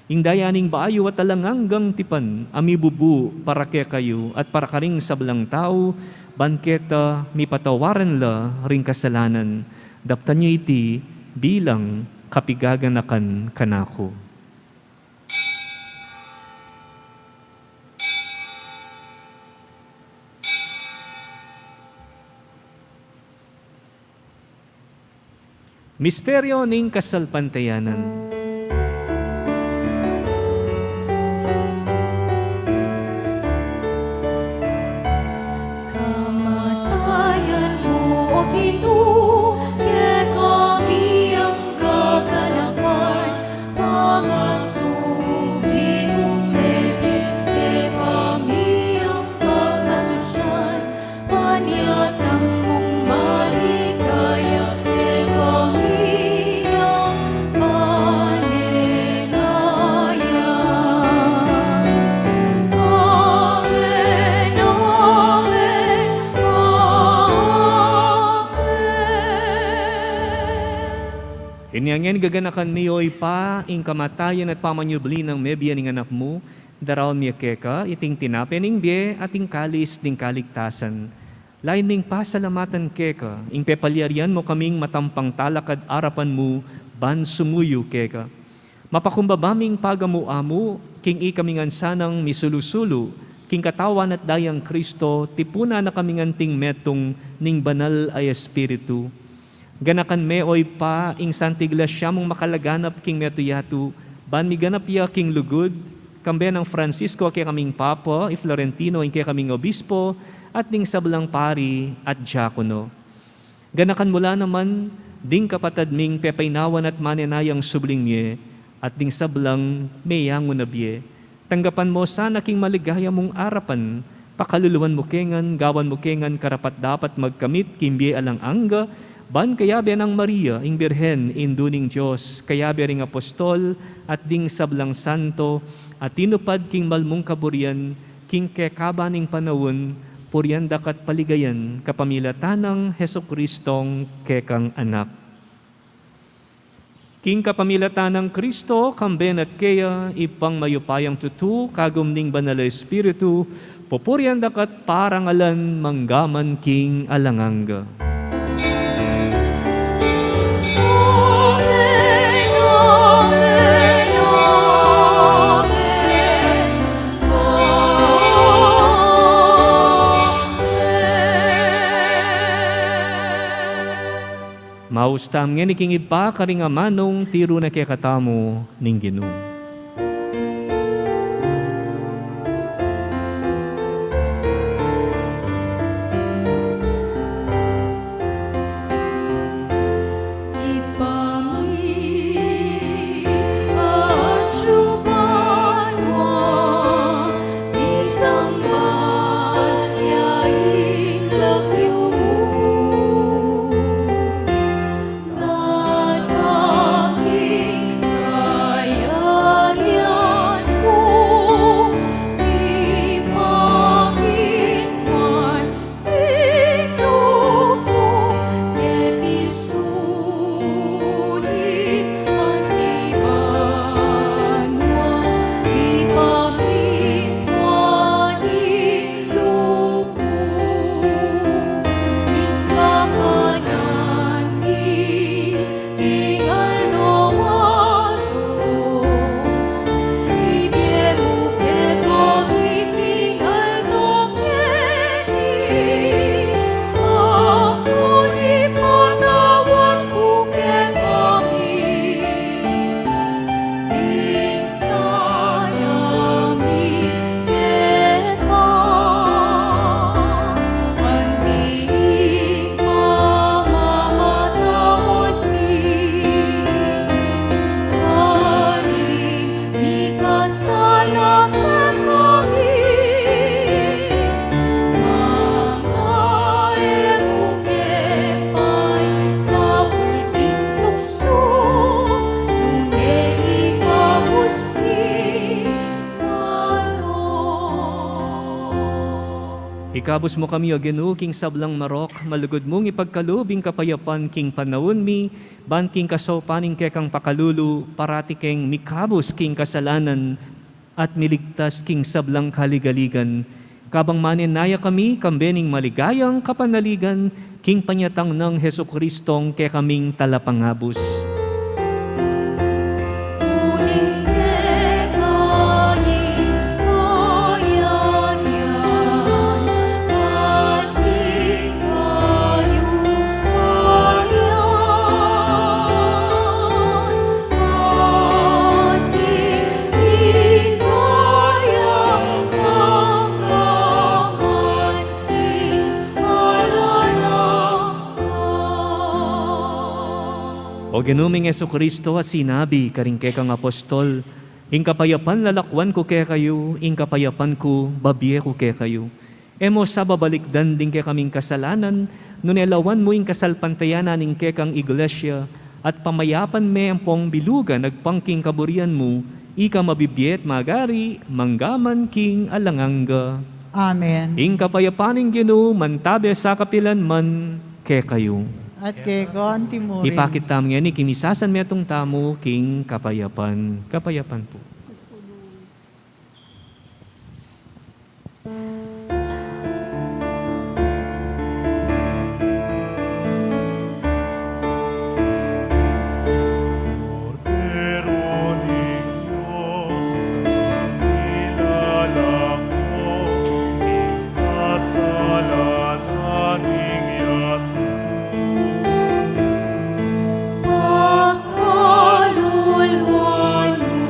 ing daya ning baayo at talanganggang tipan, amibubu para ke kayo at para karing sablang tao, banketa mi patawaran la ring kasalanan, daptan niya iti bilang kapigaganakan kanako. Misteryo ning kasalpantayanan. Kamatayan mo, O Ginoo, kaya kami ang gagalakan. Pangasumi mong mete, kaya kami ang pagkasosyan. Panyatang mong maligaya, kaya kami ang malinaya. Amen, amen, amen. Inyangyan gaganakan miyoy pa, ing kamatayan at pamanyubli ng mebya ning anak mo, daraon miya keka, iting tinape ning bie, ating kalis ning kaligtasan. Lain ning pasalamatan keka, ing pepalyarian mo kaming matampang talakad arapan mo, ban sumuyo keka. Mapakumbabaming pagamu-amu, king ikamingan sanang misulusulu, king katawan at dayang Kristo, tipuna na kaminganting metong ning banal ay espiritu. Ganakan meoy pa, ing santiglasya mong makalaganap king metuyatu, ban miganap ya king lugod, kambe ng Francisco kay kaming Papa, i Florentino ing kay kaming Obispo, at ning sablang pari at diakono. Ganakan mula naman, ding kapatad ming pepaynawan at manenayang sublingye, at ding sablang mayango na biye. Tanggapan mo sana king maligaya mong arapan, pakaluluwan mo kengan, gawan mo kengan karapat dapat magkamit, kimbye alang angga, ban kayabe ng Maria, ing Birhen, induning Diyos, kayabe ring apostol, at ding sablang santo, at tinupad king malmong kaburian, king kekabaning panawon, puryan dakat paligayan, kapamilatanang Heso Kristong kekang anak. King kapamilatanang Kristo, kamben at kaya, ipang mayupayang tutu, kagumning banal na Espiritu, pupuryan dakat parangalan, manggaman king alanganga. Maustam nga ni king ipa karing amanong tiro na kekatamo ning Ginoo. Ikabos mo kami o Ginoo king sablang marok, malugod mong ipagkalubing kapayapan king panawon mi, ban king kasopaning kekang pakalulu, parati keng mikabos king kasalanan, at miligtas king sablang kaligaligan. Kabang maninaya kami, kambening maligayang kapanaligan, king panyatang ng Heso Kristong ke kaming talapangabos. O ginuming Yesu Kristo, sinabi karing kekang apostol, ing kapayapan lalakwan ko ke kayo, ing kapayapan ko babiye ko ke kayo. Emo sa babalikdan din ke kaming kasalanan, nunelawan mo ing kasalpantayanan ing kekang iglesia, at pamayapan me ang pong bilugan nagpangking kaburian mo, ika mabibiyet magari, manggaman king alanganga. Amen. Ing kapayapaning Ginoo, mantabe sa kapilan man ke kayo. At kay Gonti mo rin. Ipakita mo yan, kimisasan mo itong tamo king kapayapan. Kapayapan po. Cordero ni Diyos, nilalang mo, kasalanan ning yato. Pagkaluluwan mo,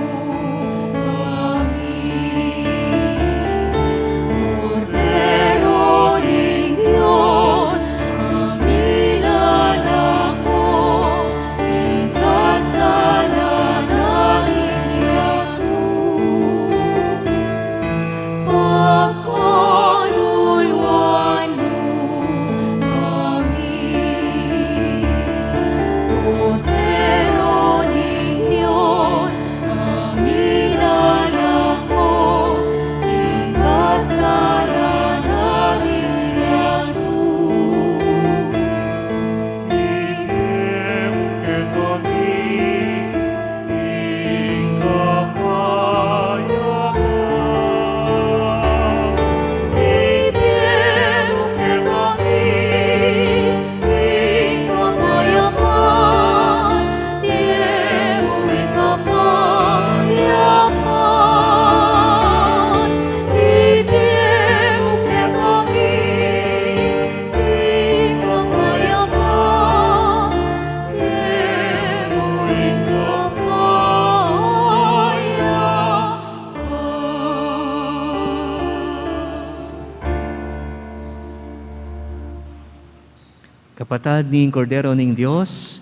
Kapatad ning Kordero ning Dios,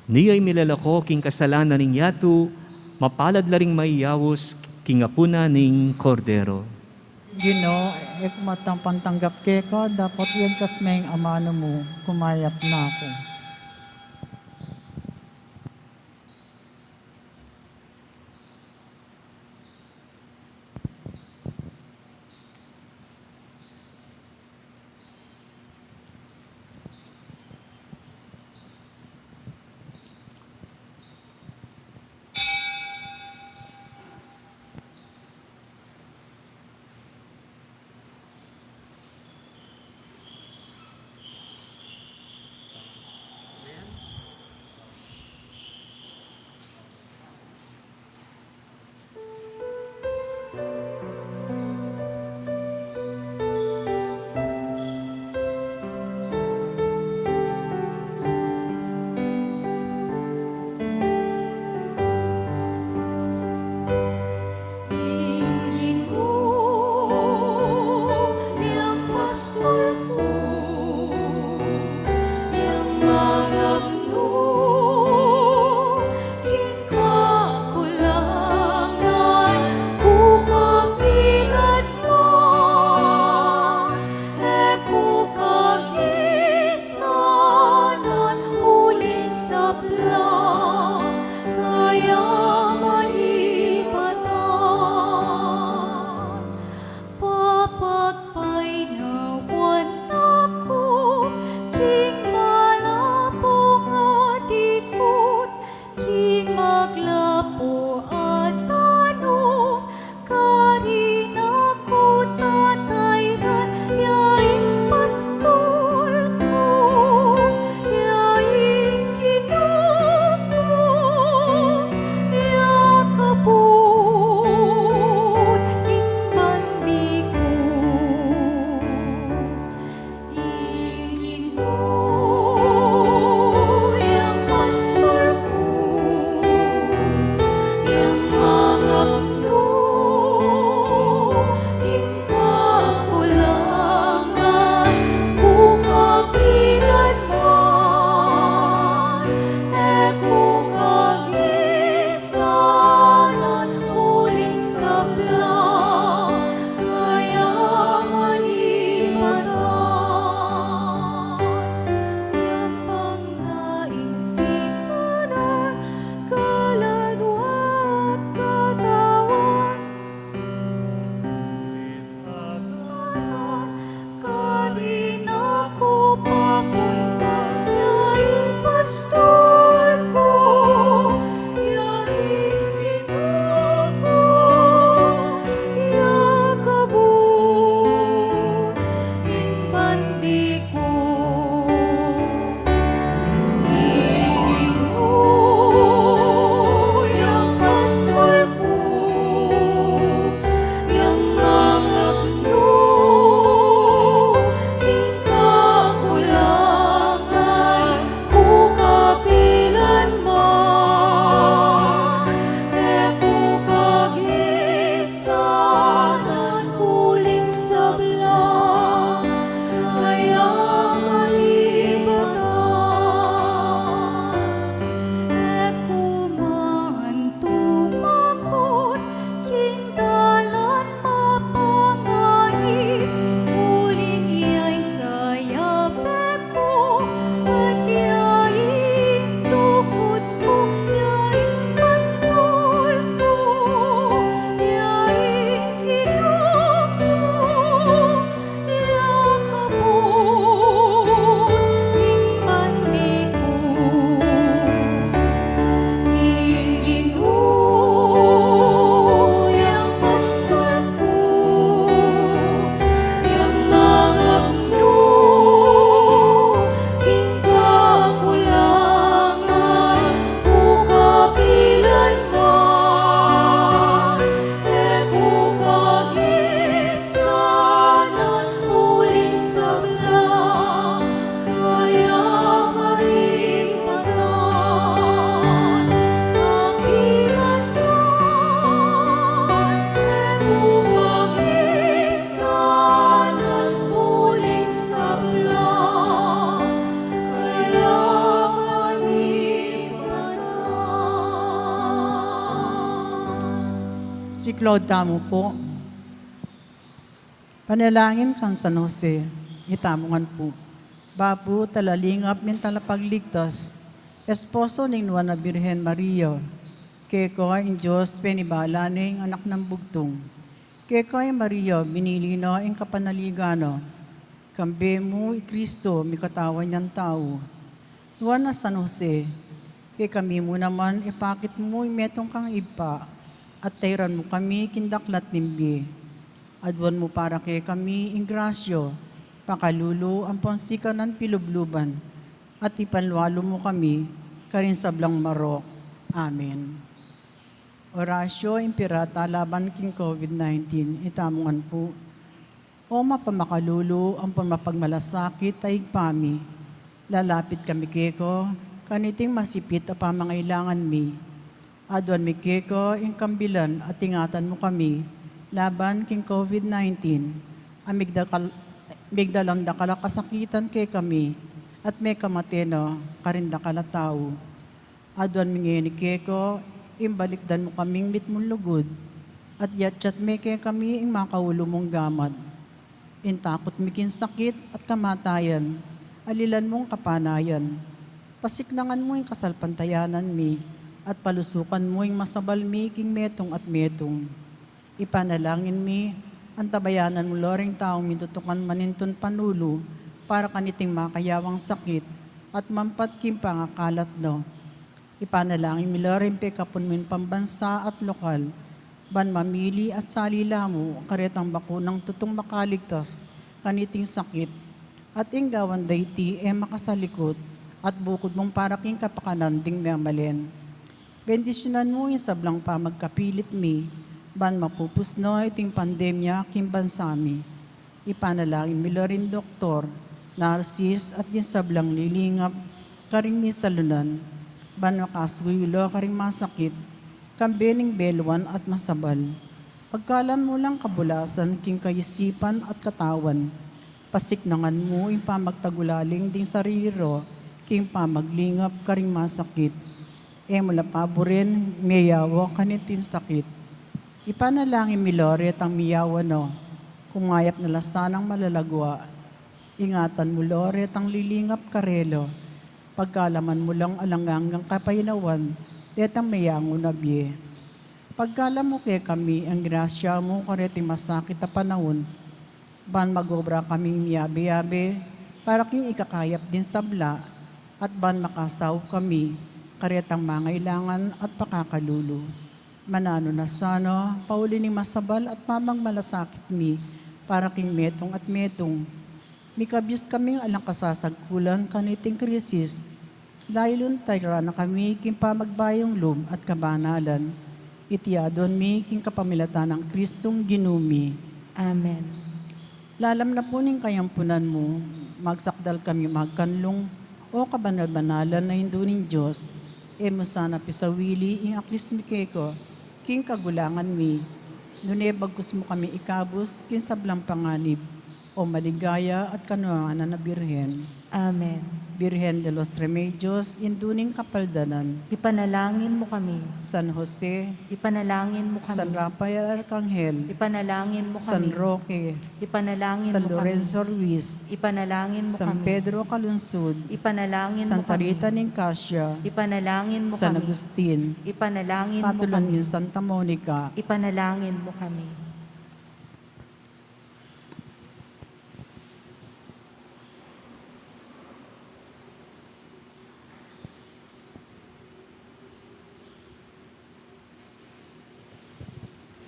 niya'y milalako king kasalanan ning yatu, mapalad laring maiyawos king apuna ning Kordero. Ginoo, matang pantanggap ke ko, dapat yan kasmeng amano mo, kumayap na ako. Claude tamo po. Panalangin kang San Jose, itamungan po. Bapu talalingap min talapagligtas, esposo ning nuwan na Birhen Maria, keko ang Diyos penibala ning anak ng bugtong. Keko ay Maria, binilino ang kapanaligano, kambe mo i Kristo, mi katawan niyang tao. Nuwan na San Jose, kay kami mo naman ipakit mo imetong kang ipa, at tayran mo kami kindaklat nimbi. Adwan mo para kay kami ingrasyo, pakalulu ang ponsika ng pilubluban, at ipanwalo mo kami, karin sablang marok. Amen. Orasyo impirata laban king COVID-19, itamungan po. O mapamakalulu ang pamapagmalasakit ay pami, lalapit kami keko, kaniting masipit a pamangailangan mi. Adwan mi keko, ingkambilan at ingatan mo kami, laban king COVID-19, amigdalang dakala kasakitan kay kami, at may kamateno, karinda kalatao. Adwan mingini keko, imbalikdan mo kaming mitmong lugod, at yatchat may kay kami ing makaulo mong gamad. Intakot mikin sakit at kamatayan, alilan mong kapanayan. Pasiknangan mo ing kasalpantayanan mi, at palusukan mo ing masabal mi king metong at metong. Ipanalangin mi, ang tabayanan mo loring taong mitutukan maninton panulo, para kaniting makayawang sakit, at mampat kim pangakalat no. Ipanalangin mi loring pekapon min pambansa at lokal, ban mamili at salila mo, karetang bakunang tutong makaligtas, kaniting sakit, at inggawan dayti makasalikot, at bukod mong para king kapakanan ding mamalen. Bendisyonan mo yung sablang pa magkapilit mi, ban mapupusno iting pandemya kimbansami. Ipanalangin mi lorin doktor, narsis at yung sablang lilingap, karing mi salunan, ban makaswilo karing masakit, kambening belwan at masabal. Pagkalan mo lang kabulasan king kayisipan at katawan, pasiknangan mo yung pamagtagulaling ding sariro, king pamaglingap karing masakit. Mula paborin, miyawa kanitin sakit. Ipanalangin mi Loret ang miyawa no, kumayap na lasanang malalagwa. Ingatan mo Loret ang lilingap karelo, pagkalaman mo lang alangangang kapaynawan, detang mayango na biye. Pagkala mo kay kami ang grasya mo kareting masakit na panahon, ban magobra kaming miyabe-yabe, para king ikakayap din sabla, at ban makasaw kami, karetang mangailangan at pakakalulu. Manano na sano, pauli ni masabal at mamang malasakit mi, para king metong at metong. Mikabyos kaming alang kasasagkulan kaniting krisis, dahil untayra na kami king pamagbayong lum at kabanalan. Itiyadon mi king kapamilatan ng Kristong ginumi. Amen. Lalam na po ning kayampunan mo, magsakdal kami magkanlong, o kabanal-banalan na hindunin Diyos, mo sana pisawili ing aklis mi keko, king kagulangan mi, nune bagkus mo kami ikabus, king sablang panganib, o maligaya at kanuangan na Birhen. Amen. Birhen de los Remedios, induning kapaldanan, Ipanalangin mo kami. San Jose, Ipanalangin mo San kami. Rafael Arcangel, Ipanalangin mo San kami. Roque, Ipanalangin San mo kami. Lorenzo Ruiz, Ipanalangin mo San kami. Pedro Calunsud, Ipanalangin mo Santa kami. Rita Nicasia, Ipanalangin mo San kami. Agustin, Ipanalangin mo Patulan kami. ni Santa Monica, Ipanalangin mo kami.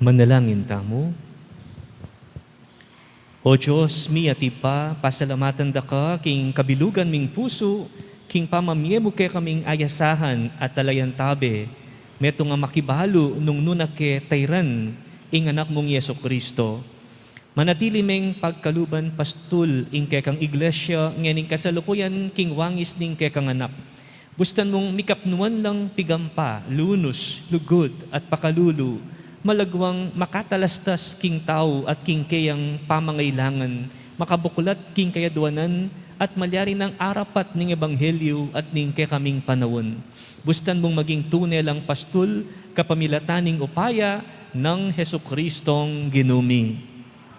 Manalangin tamo. O Diyos, mi at ipa, pasalamatan da ka, king kabilugan ming puso, king pamamiyemo kay kaming ayasahan at talayan tabe, meto nga makibalo nung nunak ke tayran, ing anak mong Yeso Kristo. Manatili meng pagkaluban pastul, ing kay kang iglesia, nganing kasalukuyan, king wangis ning kay kang anak. Bustan mong mikapnuan lang pigampa, lunos, lugod, at pakalulu, malagwang makatalastas king tao at king kayang pamangailangan, makabukulat king kayaduanan at malyari ng arapat ning ebanghelyo at ning kay kaming panawon. Bustan mong maging tunay lang pastul, kapamilataning upaya, ng Hesukristong ginumi.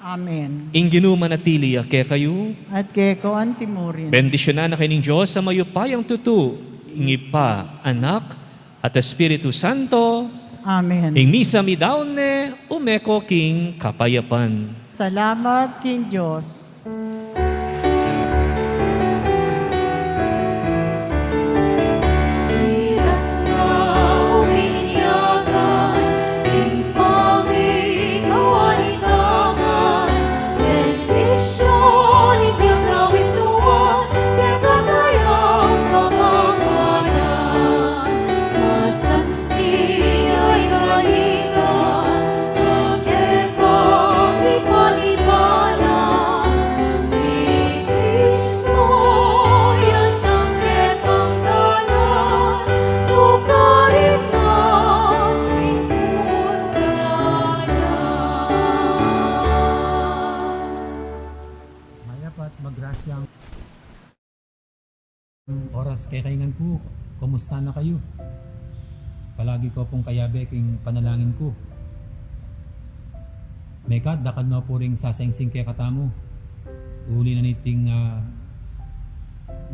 Amen. Ing ginuma natili kaya kayo, At kay ko antimurin. bendisyonan na kayo ng Diyos sa mayupayang tutu, ing Ipa, Anak, at Espiritu Santo, Amen. ing misa mi daon ne, umeko king kapayapan. Salamat king Diyos. Miras na umiinyagan, ing pamikawalitangan, bendisyon ni Diyos na wintuan, kay katayang kapangkalan. Masanti ay kalikan, magkekang ipalibala, ni Kristo yasang ketang dalan, tukarin na Mayapat magrasyang oras kay kaingan po. Kumusta na kayo? Palagi ko pong kayabe king panalangin ko. Mekat, dakal na po ring sasengsing kay katamo. Uli na niting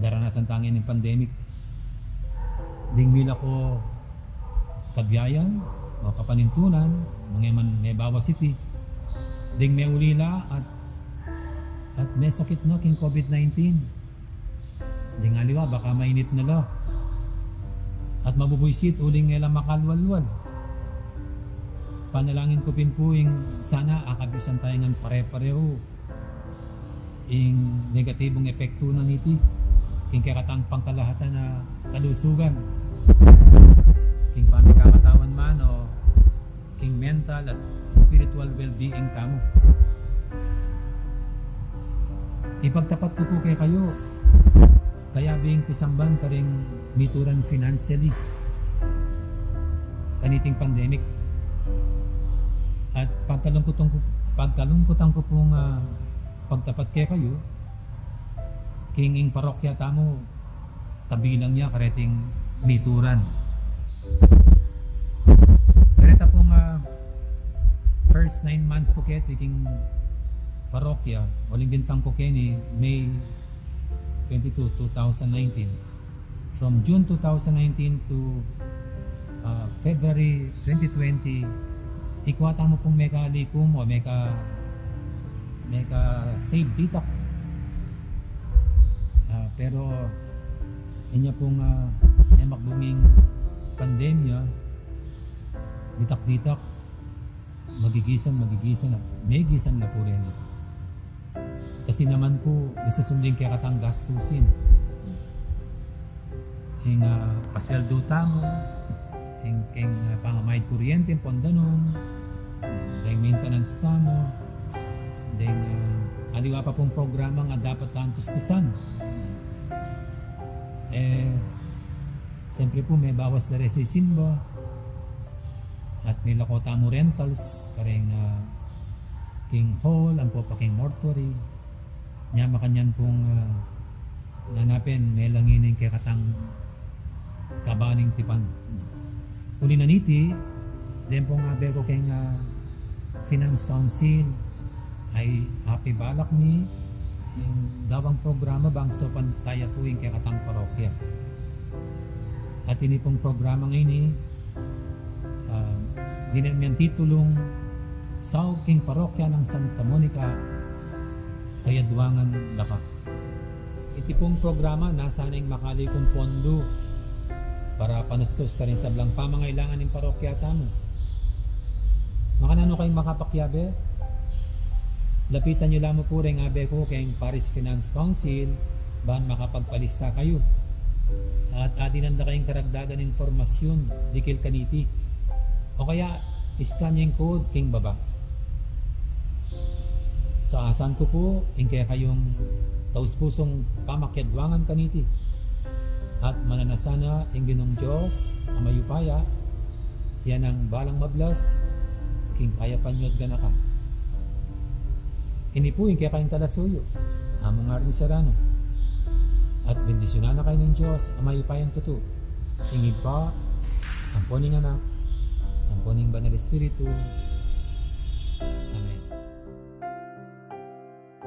daranasan tangin ng pandemic. Dingmila ko kabiyayan o kapanintunan mga man Nebawa City. Ding may ulila at may sakit na king COVID-19. Ding aliwa baka mainit na la. At mabubuysit uling nga makalwalwal. Panalangin ko pin po ing sana akabisan tayo ng pare-pareho ing negatibong epekto na niti king kakatang pangkalahatan na kalusugan king pamikakatawan man o king mental at spiritual well-being tamo. Ipagtapat ko po kay kayo kaya bing pisamban karing mituran financially kaniting pandemic. At pagkalungkutan ko pong pagtapat kay kayo, kinging parokya tamo, kabilang niya kareting mituran. Kareta pong first 9 months po kaya king parokya, uling bintang ko kaya ni May 22, 2019. From June 2019 to February 2020, ikwata mo pong meka likum o meka save dita. Pero inya pong magbuming pandemya, ditak-ditak, magigisan at may gisan na po rin. Kasi naman po, isusundin kaya katang gastusin. Yung pasweldo tamo, yung pangamayad kuryente, pondanon, yung maintenance tamo, yung aliwa pa pong programa nga dapat tang tustusan. Siyempre po may bawas na rin sa simba at may lako tamo rentals, karing king hall, ang po pa king mortuary, niya makanyan pong nanapin, may langinin kay katang kabaning tipan. Uli na niti, din po nga beko kay Finance Council ay happy balak ni yung gawang programa bang so pantaya po yung kay katang parokya. At ini pong programa ngayon dinamihan titulong sa king parokya ng Santa Monica Kayadwangan Laka. Iti pong programa nasa na yung makali kong pondo para panustos ka rin sa blang pamangailangan ng parokya tamo. Makanano kayong makapakyabe? Lapitan nyo lamang po rin abe ko kayong Paris Finance Council bahan makapagpalista kayo. At adinanda kayong karagdagan informasyon dikil kaniti. O kaya iskan yung code king baba. Sa asan ko po, kaya kayong taus-pusong pamakyadwangan kaniti. At mananasana ang ginong Diyos, ang mayupaya, yan ang balang mablas, king kaya panyod ganaka. Ini po yung kaya kayong talasuyo, among nga rin sarano. At bendisyonan na kayo ng Diyos, ang mayupayang tuto. Tingin pa, ang poning anak, ang poning banal espiritu,